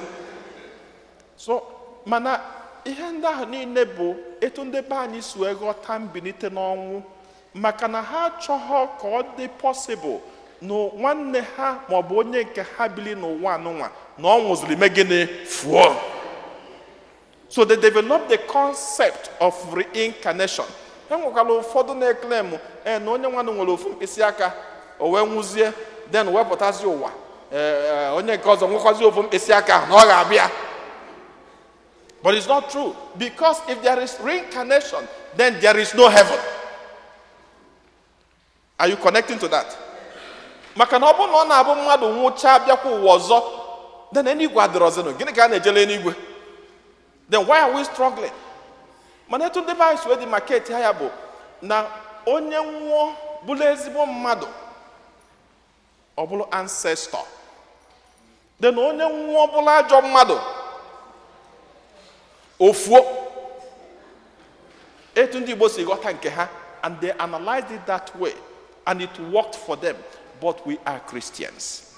So mana ihe ndị ahụ niile bụ etu ndị be anyị si wee ghọta mbilite n'ọnwụ, maka na ha achọghọ ka ọ dị possible na nwanne ha maọbụ onye nke ha bili n'ụwa anụnwa na ọ nwụziri megịnị fuo. So they developed the concept of reincarnation. Enwekwala ụfọdụ na-eklem na onye nwanne nwere ofu mkpịsị aka o wee nwụzie, then wepụtazi ụwa, onye nke ọzọ nwekwazi ofu mkpịsị aka na ọ ga-abịa. But it's not true. Because if there is reincarnation, then there is no heaven. Are you connecting to that? Maka na ọ bụrụ na ọ na-abụ mmadụ nwụcha bịakwa ụwa ọzọ, then enigwe adịrọzinụ, gịnị ka a na-ejele enigwe? Then why are we struggling? Mana etu ndị vice wee dị market ha ya bụ na onye nwụọ bụrụ ezigbo mmadụ, ọ bụrụ ancestor. Then onye nwụọ bụrụ ajọ mmadụ, ofuo. Etu ndị Igbo si ghọta nke ha, and they analyzed it that way, and it worked for them. But we are Christians.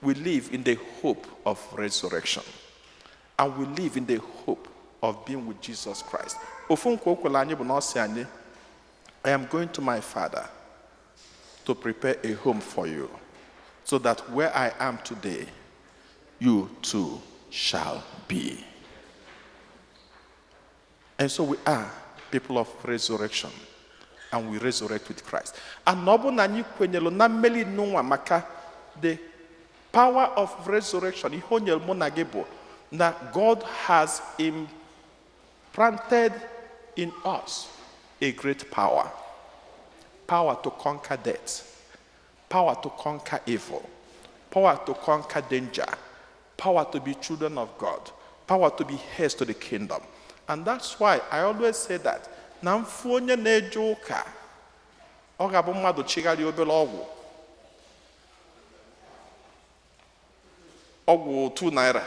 We live in the hope of resurrection, and we live in the hope of being with Jesus Christ. I am going to my Father to prepare a home for you, so that where I am today, you too shall be. And so we are people of resurrection, and we resurrect with Christ. And the power of resurrection, that God has implanted in us a great power. Power to conquer death, power to conquer evil, power to conquer danger, power to be children of God, power to be heirs to the kingdom. And that's why I always say that na mfu onye na-eje ụka ọ ga-abụ mmadụ chigharị obere ọgwụ 2 naira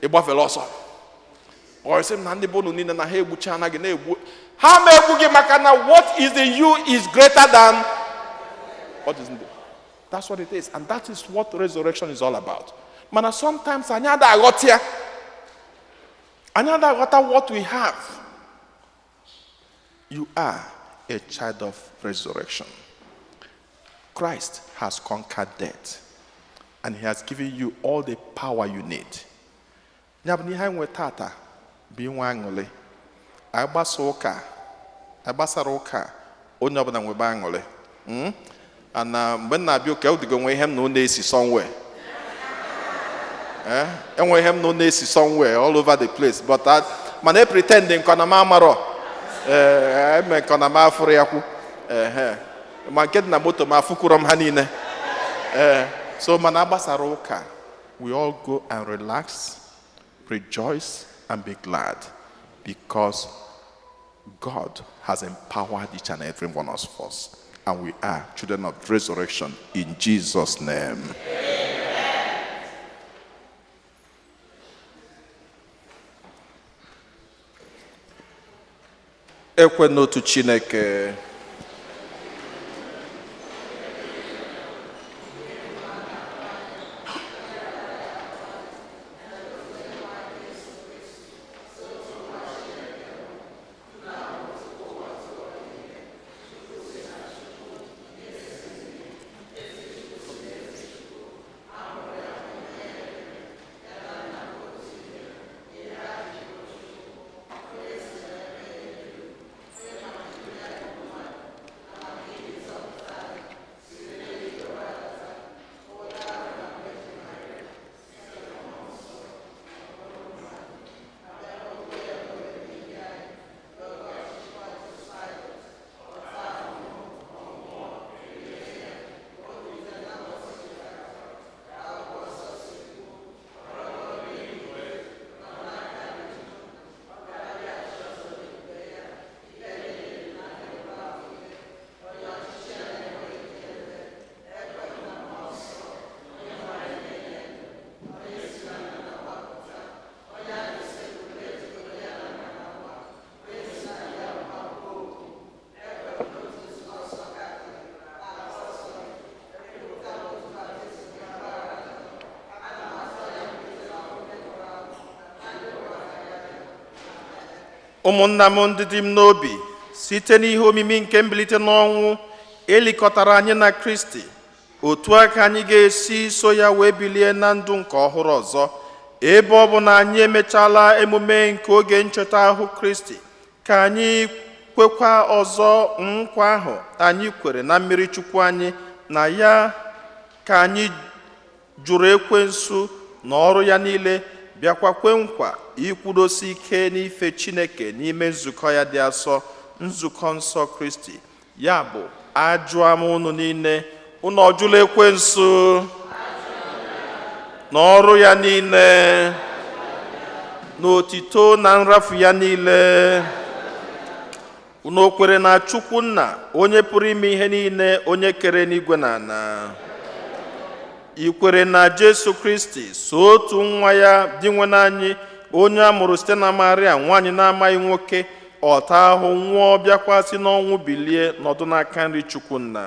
ịgbafere ọsọ ọ sị m na ndị bonu niile na ha egbuchi anaghị na-egbu ha ma egbu gị maka na what is in you is greater than what is in you. That's what it is, and that is what resurrection is all about. Mana sometimes anyị ada aghọta ya, anyị ada aghọta what we have. You are a child of resurrection. Christ has conquered death, and he has given you all the power you need. Nyabni ha nwe tata bi nwa aṅụle agbasara ụka onye ọbụla nwebe aṅụle ana mgbe na-abịa ụka ụdịgo nwe ihe m na na-esi somewhere enwe ihe m na na-esi somewhere all over the place, but mana pretending ka na ma amaro eme ka na ma afụrụ ya kwu ma nke dị na moto ma afụkwuru m ha niile so mana agbasara ụka, we all go and relax, rejoice and be glad, because God has empowered each and every one of us, and we are children of resurrection in Jesus' name. Ekwe n'otu Chineke. ụmụnna m ndị dị m n'obi, site n'ihe omimi nke mbilite n'ọnwụ elikọtara anyị na Kristi, otu aka anyị ga-esi so ya wee bilie na ndụ nke ọhụrụ ọzọ, ebe ọ bụ na anyị emechala emume nke oge ncheta ahụ Kristi, ka anyị kwekwa ọzọ nkwa ahụ anyị kwere na mmiri Chukwu anyị, na ya ka anyị jụrụ ekwensu na ọrụ ya niile, bịakwa kwe nkwa ikwudosi ike n'ife Chineke n'ime nzukọ ya dị asọ, nzukọ nsọ Kristi. Ya bụ ajụọ m unu niile, unu ọjụla ekwensu n'ọrụ ya niile, n'otito na nrafu ya niile. Unu kwere na Chukwu Nna, onye pụrụ ime ihe niile, onye kere n'igwe na ala. Ikwere na Jesu Kristi, so otu nwa ya dị nwe n'anyị, onye a mụrụ site na Maria, nwaanyị na-amaghị nwoke, ọta ahụ nwụọ, bịakwa si n'ọnwụ bilie, nọdụ n'aka nri Chukwu Nna.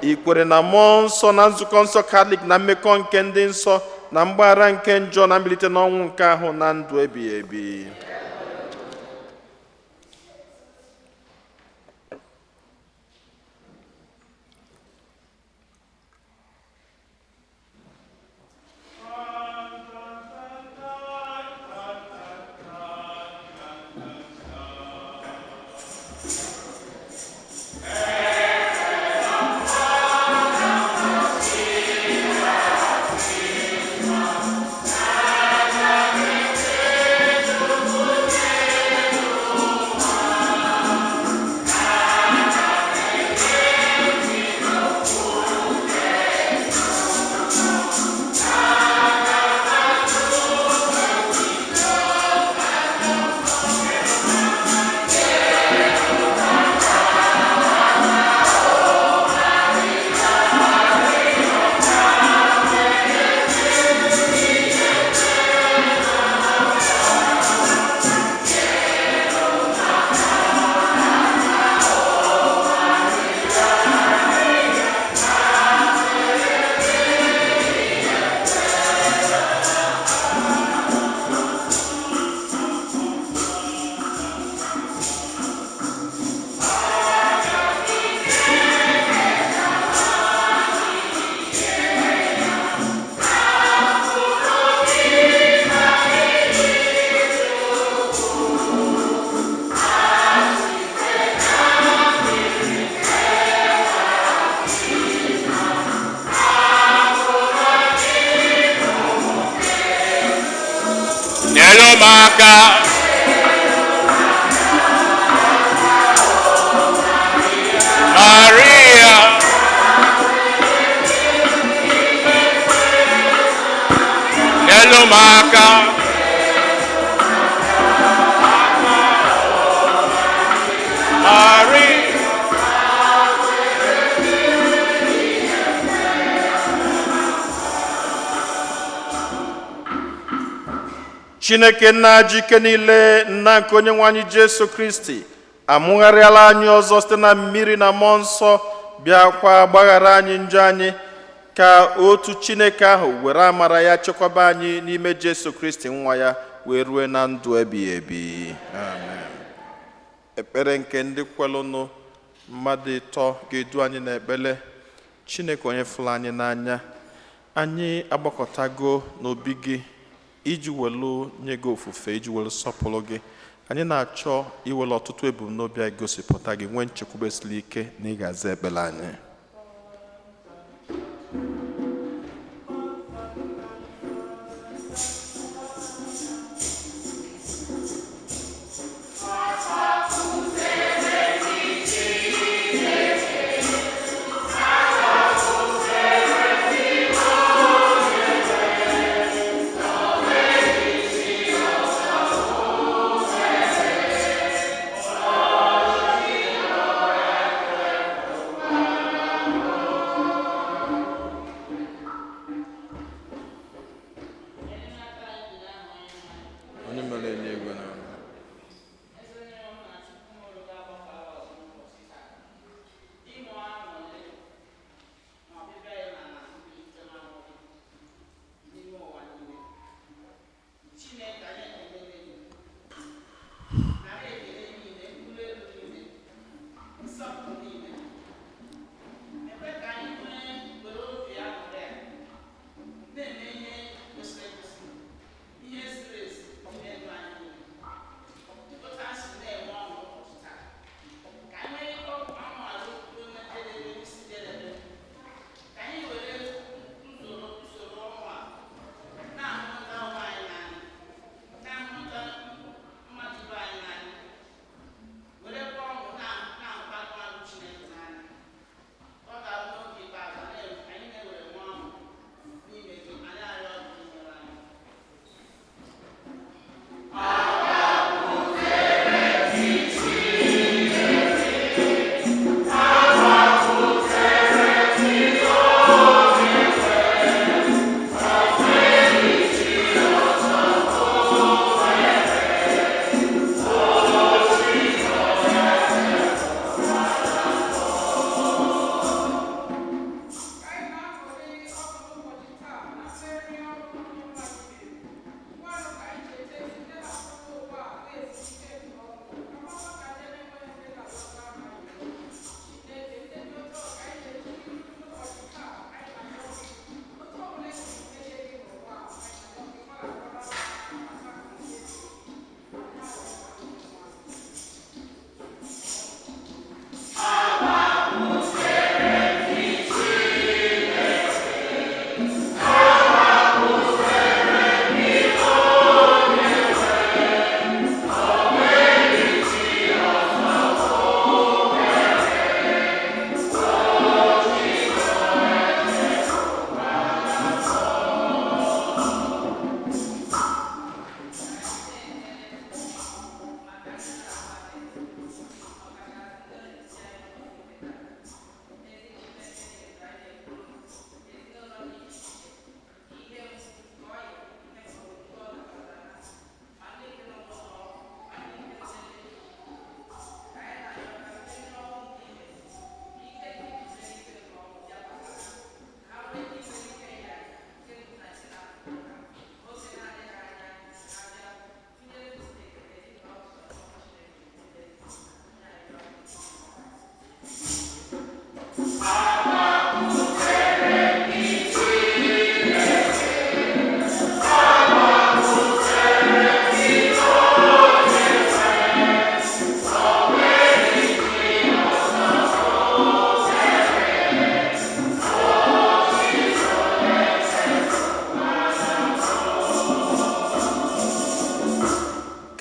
Ikwere na mmụọ nsọ, na nzukọ nsọ Katọlik, na mmekọ nke ndị nsọ, na mgbaghara nke njọ, na mbilite n'ọnwụ nke ahụ, na ndụ ebighị ebi. Maka Maria Nelo Maka Maria Chineke nna jike niile, nna nke onye nwe anyị Jesu Kristi, amụgharịala anyị ọzọ site na mmiri na mmụọ nsọ, bịakwa gbaghara anyị njọ anyị, ka otu Chineke ahụ were amara ya chekwaba anyị n'ime Jesu Kristi nwa ya, wee rue na ndụ ebighị ebi. Amen. Ekpere nke ndị kwelụnụ mmadụ ịtọ ga-edu anyị n'ekpere. Chineke onye fụrụ anyị n'anya, anyị agbakọtago n'obi gị iji welu nye gị ofufe, iji welu sọpụrụ gị. Anyị na-achọ iwelu ọtụtụ ebumnobi anyị gosipụta gị, nwee nchekwube siri ike na ị ga-aza ekpere anyị.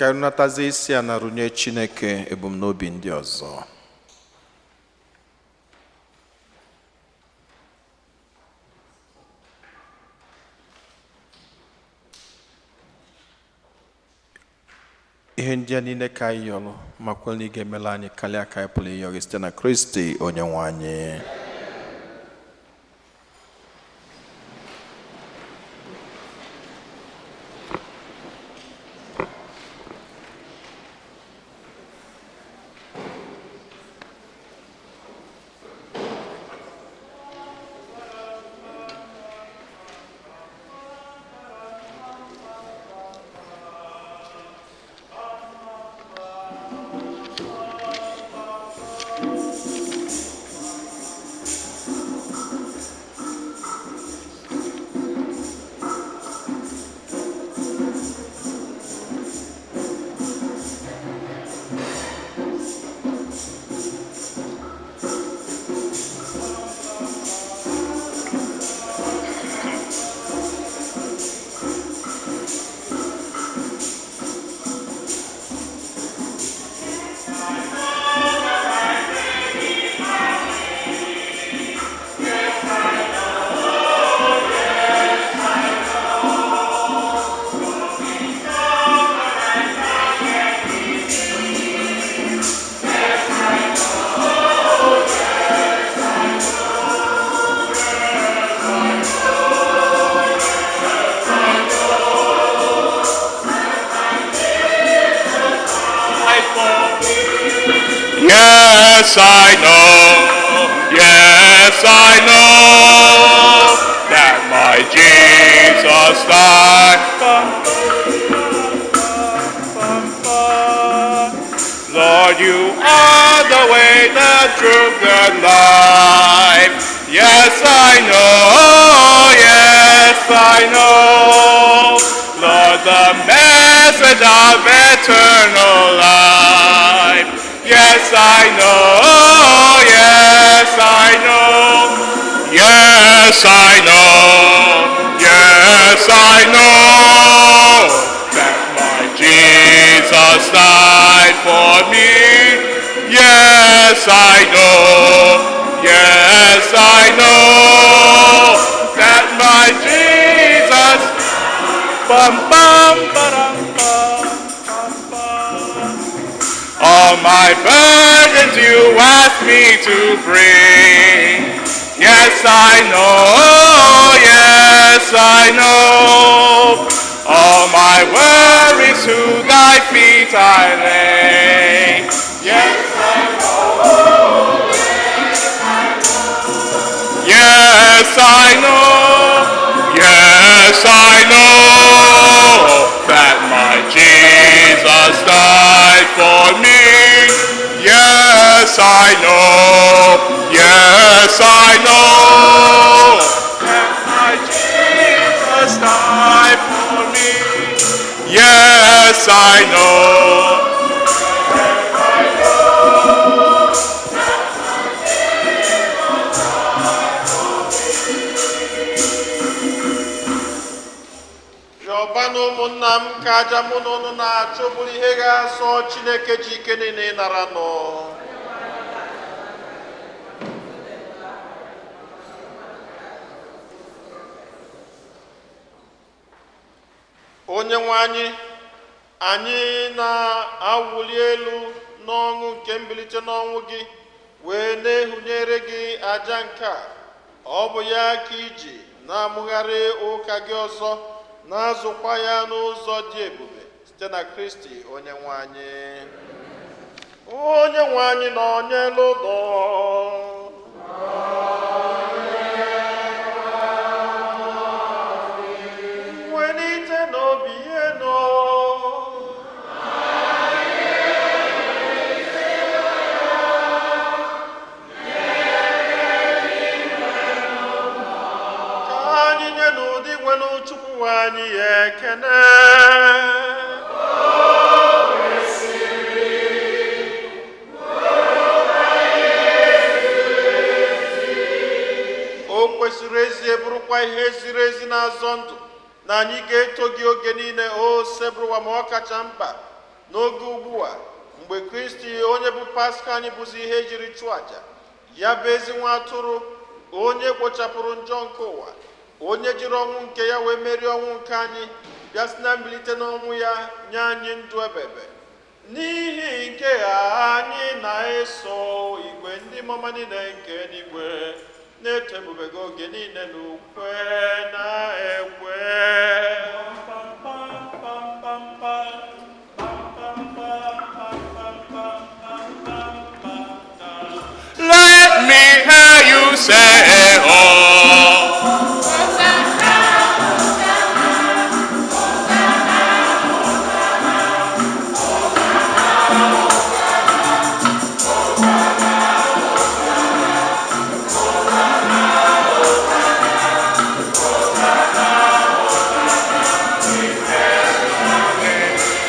ka anyị natazie isi a na runye Chineke ebumnobi ndị ọzọ. Ihe ndị a niile ka anyị yọrọ ma kwere na ị ga-emela anyị karịa ka anyị pụrụ ịyọrọ site na Kristi onye nwe anyị. Yes, I know that my Jesus died. Lord, you are the way, the truth, the life. Yes, I know, Lord, the message of eternal life. Yes, I know, that my Jesus died for me. Yes, I know, that my Jesus, all my burdens you ask me to bring. Yes, I know, all my worries to thy feet I lay. Yes, I know, that my Jesus died for me. Yes, I know, that my Jesus died for me. Yes, I know. Jọbanụ ụmụnna m ka aja mụ na ụnụ na-achụ bụrụ ihe ga-asọ Chineke ji ike niile ịnara nọ. Onye nwe anyị na-awụli elu n'ọṅụ nke mbilite n'ọnwụ gị wee na-ehunyere gị aja nke a. Ọ bụ ya ka iji na-amụgharị ụka gị ọzọ, na-azụkwa ya n'ụzọ dị ebube site na Kristi onye nwe anyị. Onye nwe anyị nọnyelu ụlọ welite n'obi enu ka anyị nye n'ụdị nwere Chukwu anyị ya ekene. O kwesịrị ezi bụrụkwa ihe ziri ezi na-azọ ndụ na anyị ga-eto gị oge niile o sebụrụwa ma ọ kacha mkpa n'oge ugbu a mgbe Kristi onye bụ Paska anyị bụzi ihe ejiri chụọ àjà, ya bụ ezi nwa atụrụ onye kpochapụrụ njọ nke ụwa, onye jiri ọnwụ nke ya wee merie ọnwụ nke anyị, bịa si na mbilite n'ọnwụ ya nye anyị ndụ ebebe. N'ihi nke a anyị na-eso igwe ndị mama niile nke eluigwe na-eto ebube gị oge niile n'ukwe na ekwe. Let me hear you say, oh.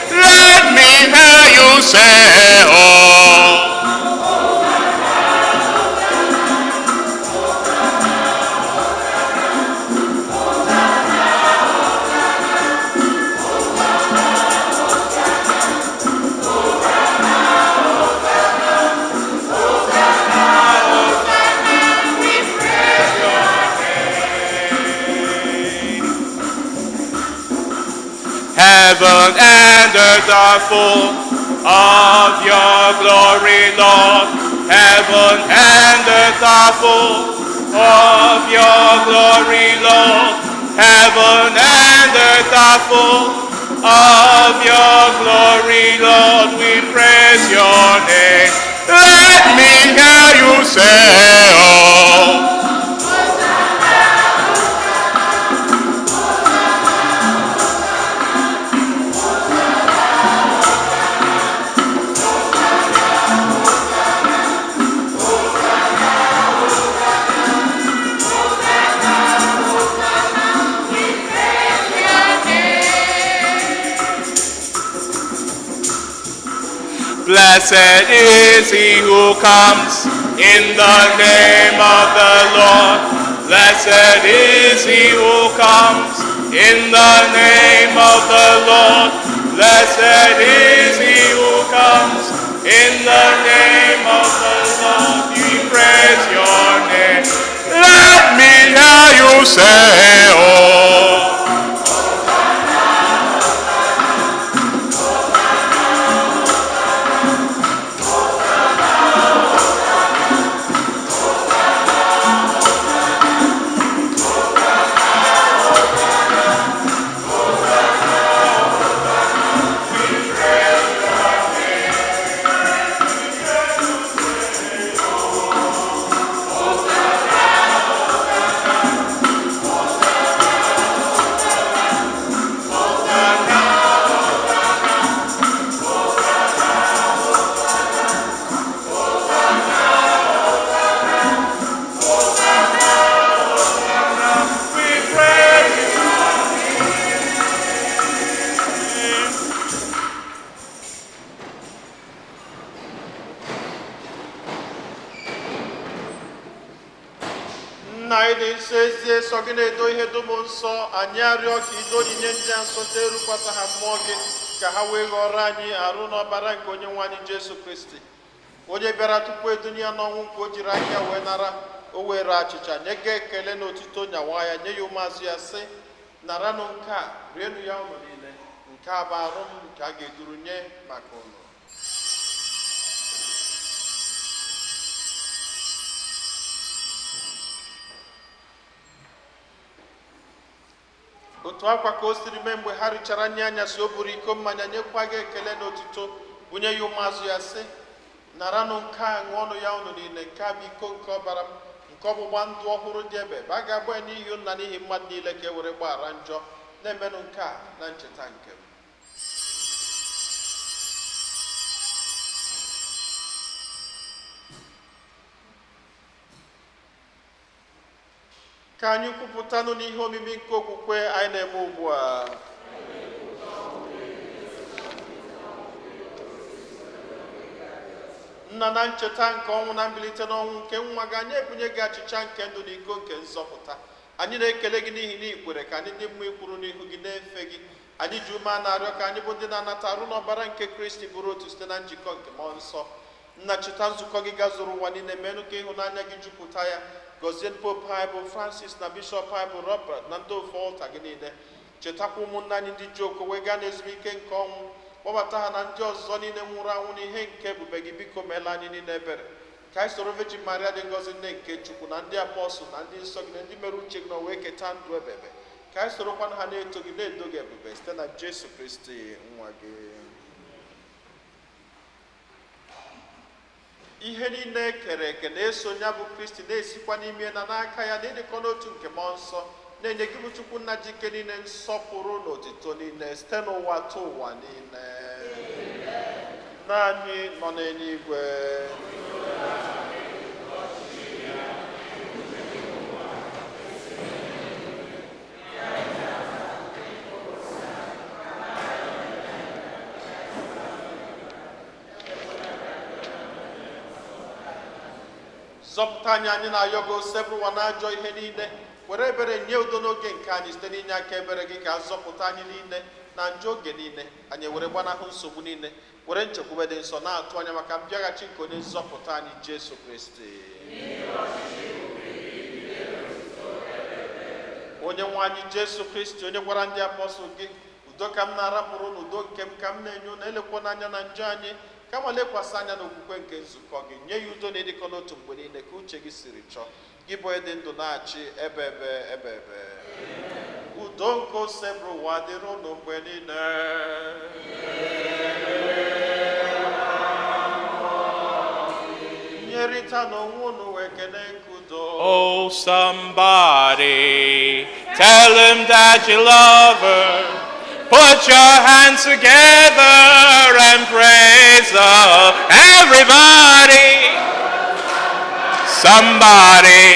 Let me hear you say, oh. Heaven and earth are full of your glory, Lord. Heaven and earth are full of your glory, Lord. Heaven and earth are full of your glory, Lord. We praise your name. Let me hear you say, oh. Blessed is he who comes in the name of the Lord. Blessed is he who comes in the name of the Lord. Blessed is he who comes in the name of the Lord. We praise your name. Let me hear you say, oh. Ezie sọ gị na-edo ihe dum nsọ, anyị arịọ ka ido onyinye ndị a nsọ te erukwasa ha mmụọ gị ka ha wee ghọrọ anyị arụ n'ọbara nke onye nwe anyị Jesu Kristi, onye bịara tupu edunye ya n'ọnwụ nke o jiri aka wee nara, o were achịcha nye gị ekele na otito nyawa ya, nye ya ụmụazụ ya sị, naranụ nke a, rienụ ya ụlọ niile, nke a bụ arụ m nke a ga-eduru nye maka ụlọ. Otu akwa ka o siri mee mgbe ha richara nye anyasị, o buru iko mmanya nyekwa gị ekele na otito, bunye ya ụmụazụ ya sị, naranụ nke a, ṅụọnụ ya unu niile, nke a bụ iko nke ọbara m, nke ọgbụgba ndụ ọhụrụ dị ebe a ga-agba ya n'ihi unu na n'ihi mmadụ niile ka e were gbaghara njọ, na-emenụ nke a na ncheta nke m. Ka anyị kwupụtanụ n'ihe omimi nke okwukwe anyị na-eme ugbu a. Nna, na ncheta nke ọnwụ na mbilite n'ọnwụ nke nwa gị, anyị ebunye gị achịcha nke ndụ na iko nke nzọpụta. Anyị na-ekele gị n'ihi na ikwere ka anyị dị mma ikwuru n'ihu gị na-efe gị anyị ji ume a na-arịọ ka anyị bụ ndị na-anata arụ n'ọbara nke Kristi bụrụ otu site na njikọ nke mmụọ nsọ. Nna, cheta nzukọ gị gazuru ụwa niile, menụ ka ịhụnanya gị jupụta ya. Gọzie pope anyị bụ Francis na bishọp anyị bụ Robert na ndị ofe ọlta gị niile. Chetakwa ụmụnna anyị ndị ji okwu wee gaa n'ezumike nke ọnwụ. Kpọbata ha na ndị ọzọ niile nwụrụ anwụ n'ihe nke ebube gị. Biko meela anyị niile ebere. Ka anyị soro Virgin Maria dị ngọzi nne nke Chukwu na ndị apọstụl na ndị nsọ gị na ndị mere uche gị na wee keta ndụ ebebe. Ka anyị sorokwana ha na-eto gị na-edo gị ebube site na Jesu Kristi nwa gị. Ihe niile kere eke na-eso ya bụ Kristi na-esikwa n'ime na n'aka ya na ịdịkọ n'otu nke mmụọ nsọ na-enye gị bụ Chukwu nna ji ike niile nsọpụrụ na otito niile site n'ụwa tụ ụwa niile. Naanị nọ n'eluigwe. Zọpụta anyị na-ayọ gị osebụrụ ụwa n'ajọ ihe niile. Were ebere nye udo n'oge nke anyị site n'inye aka ebere gị ka zọpụta anyị niile na njọ oge niile. Anyị were gbanahụ nsogbu niile, were nchekwube dị nsọ na-atụ anya maka mbịaghachi nke onye nzọpụta anyị Jesu Kristi. Onye nwe anyị Jesu Kristi, onye gwara ndị apọstụl gị, udo ka m na-arapụrụ n'udo nke m ka m na-enye unu, elekwa n'anya na njọ anyị, kama lekwasị anya n'okwukwe nke nzukọ gị. Nye ya udo na ịdịkọ n'otu mgbe niile ka uche gị siri chọọ. Gị bụ ịdị ndụ na-achị ebe ebe. Udo nke osebụrụ ụwa dịrị unu mgbe niile. Nyerịta n'onwe unu wee kene nke udo. Oh, somebody, tell him that you love her. Put your hands together and praise her. Everybody, somebody,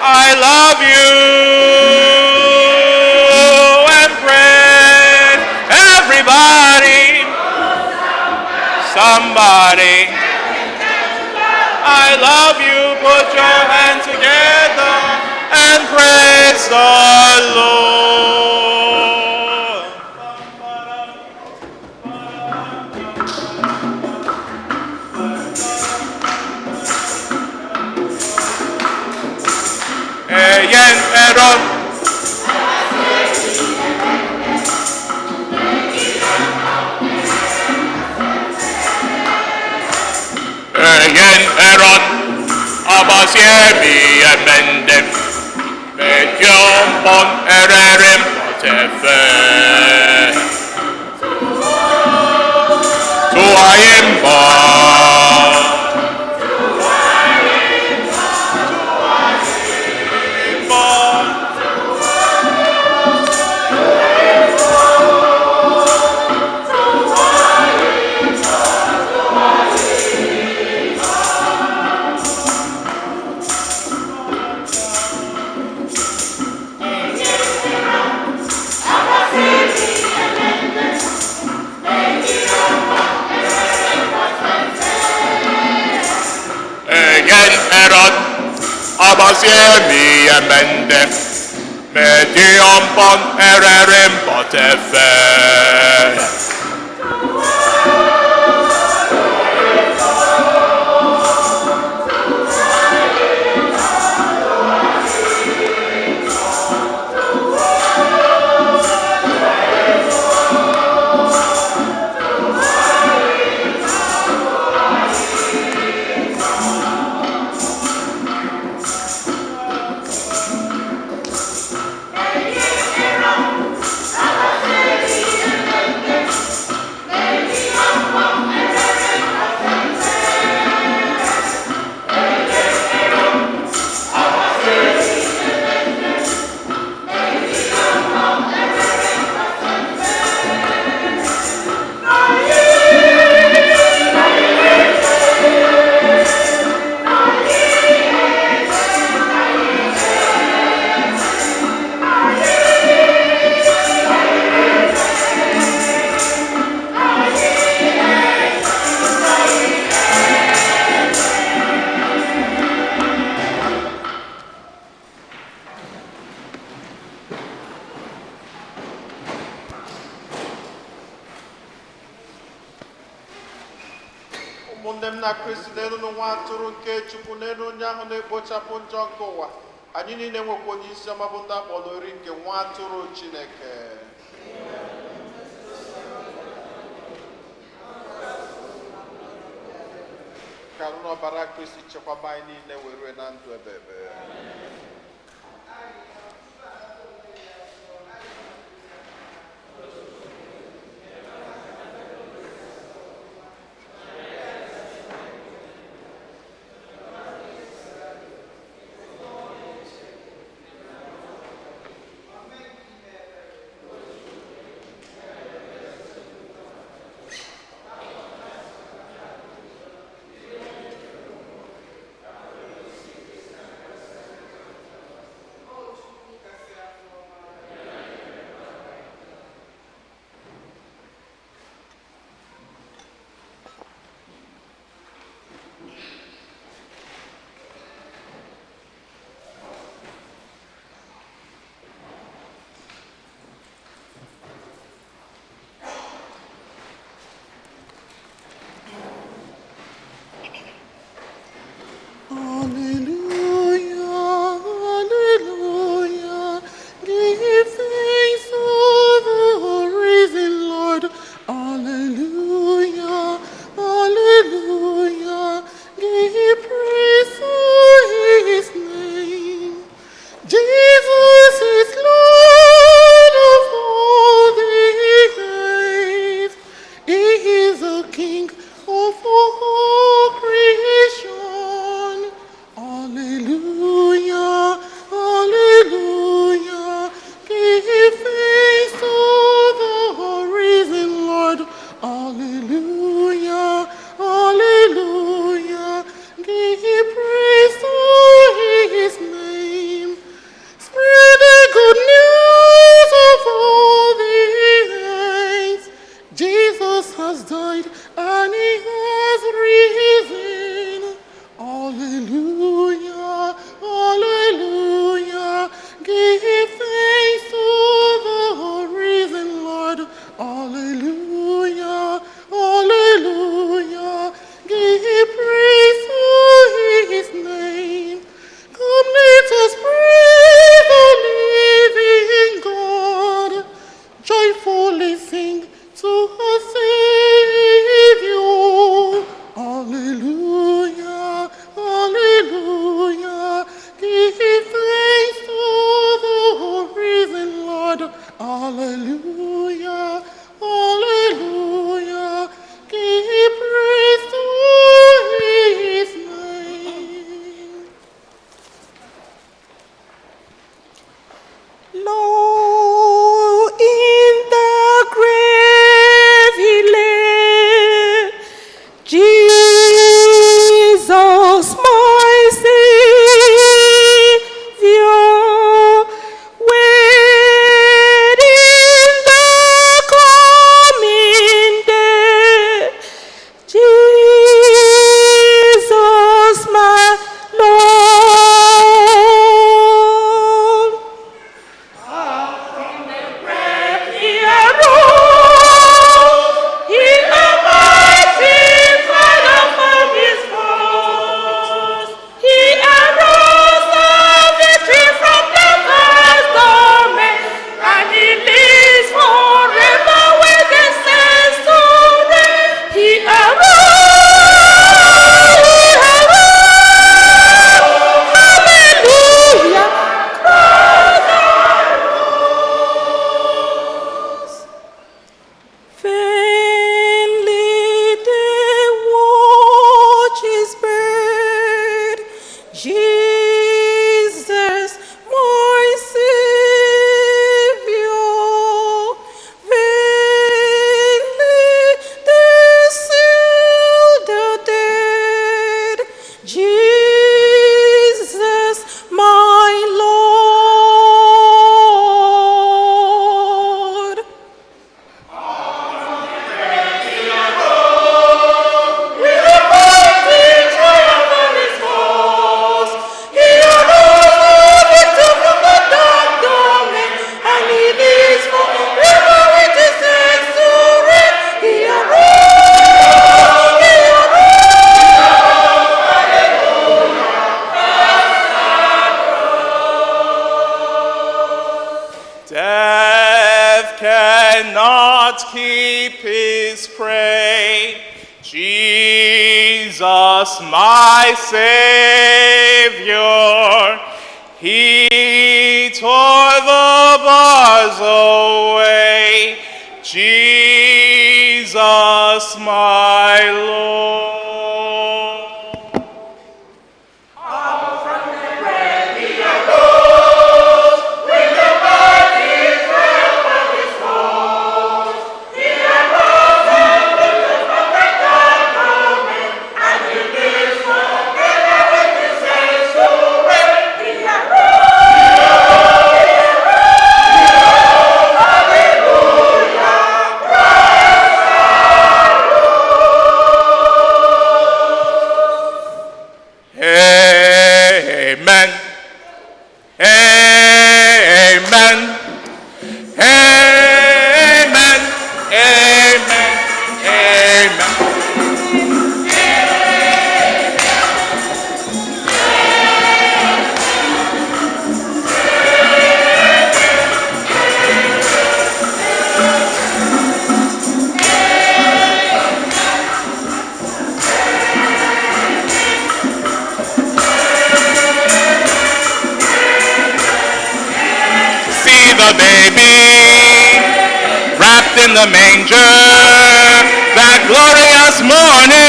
I love you and praise. Everybody, somebody, I love you. Put your hands together and praise the Lord. Yen eron abasiemi emendem medium bon ererem potefe tuaimba abasiemi emende medium bon ererim potefe ụmụnne m na Kristi n'elu nwa atụrụ nke Chukwu n'elu onye ahụ na-ekpochapụ njọ nke ụwa anyị niile nwekwa onye isi ọma bụ ndị akpọrọ ori nke nwa atụrụ Chineke ka n'ọbara Kristi chekwaba anyị niile were na ndụ ebebe not keep his prey. Jesus, my Savior, he tore the bars away. Jesus, my Lord. Amen. Amen. Amen. Amen. Amen. See the baby wrapped in the manger, that glorious morning.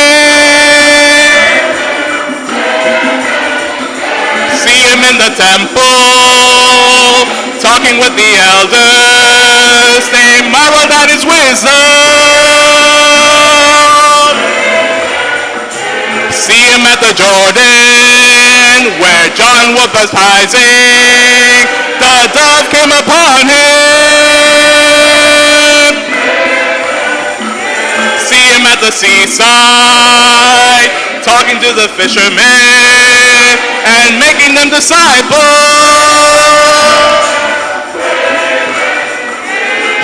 See him in the temple, talking with the elders. They marveled at his wisdom. See him at the Jordan, where John was baptizing. The dove came upon him. See him at the seaside, talking to the fishermen and making them disciples.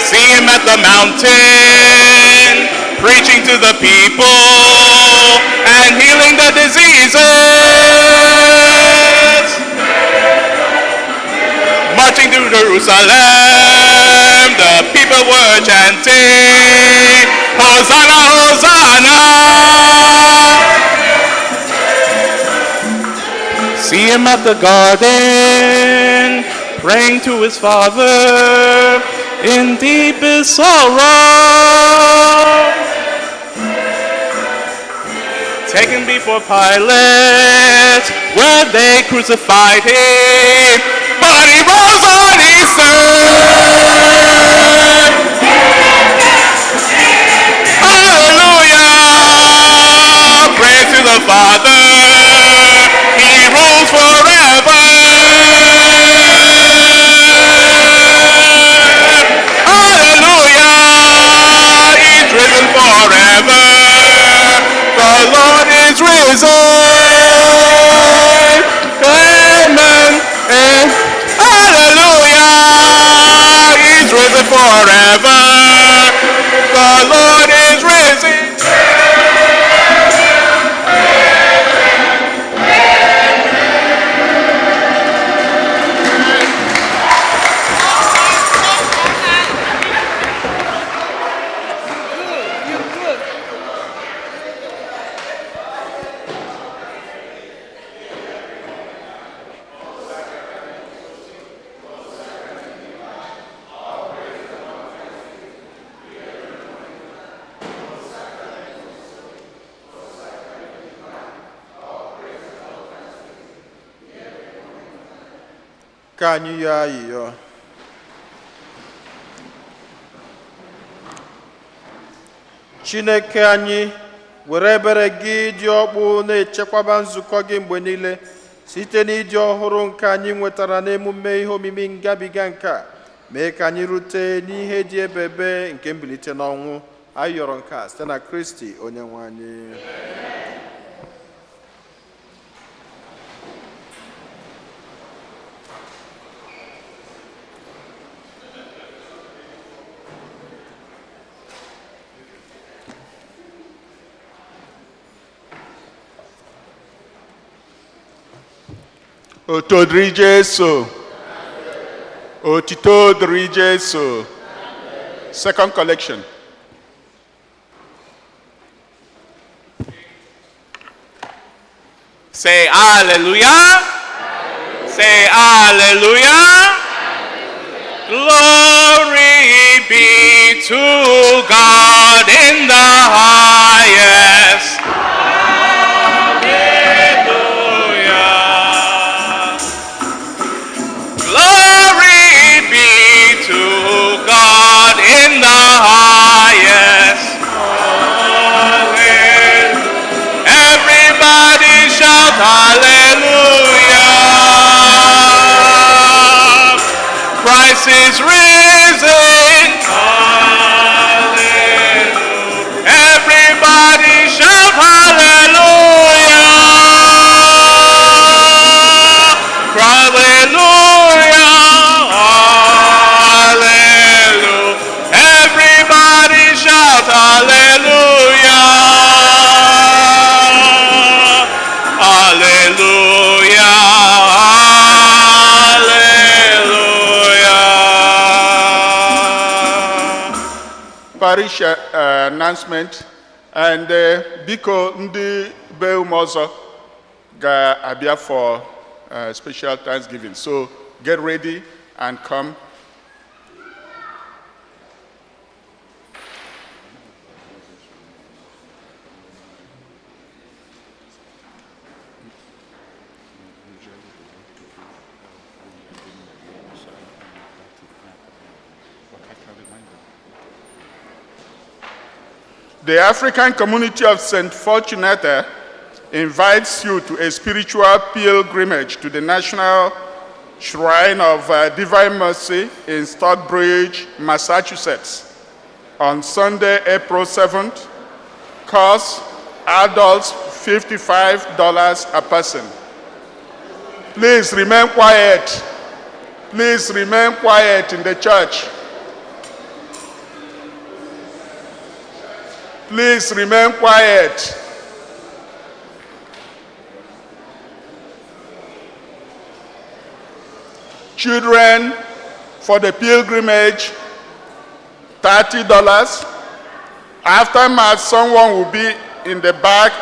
See him at the mountain, preaching to the people and healing the diseases. Marching through Jerusalem, the people were chanting, Hosanna, Hosanna. See him at the garden, praying to his Father in deepest sorrow. Taken before Pilate, where they crucified him, but he rose on Easter. Hallelujah! Praise to the Father. He rules forever. Hallelujah! He's risen forever. The Lord is risen. Amen. Hallelujah! He's risen forever. The Lord is risen. Ka anyị yọọ ayịyọ. Chineke anyị, were ebere gị dị ọkpụ na-echekwaba nzukọ gị mgbe niile site n'ịdị ọhụrụ nke anyị nwetara n'emume ihe omimi ngabiga nke a, mee ka anyị rute n'ihe dị ebebe nke mbilite n'ọnwụ. Anyị yọrọ nke a site na Kristi onye nwe anyị. Oto dịrị Jesu. Otito dịrị Jesu. Second collection. Say hallelujah. Say hallelujah. Glory be to God in the highest. Hallelujah. Glory be to God in the highest. Hallelujah. Everybody shout hallelujah. Christ is risen. Hallelujah. Everybody shout hallelujah. Hallelujah. Hallelujah. Everybody shout hallelujah. Hallelujah. Parish announcement and biko ndị be umozo ga-abịa for special Thanksgiving. So get ready and come. The African community of St. Fortunata invites you to a spiritual pilgrimage to the National Shrine of Divine Mercy in Stockbridge, Massachusetts on Sunday, April 7th. Cost adults $55 a person. Please remain quiet. Please remain quiet in the church. Please remain quiet. Children, for the pilgrimage, $30. After Mass, someone will be in the back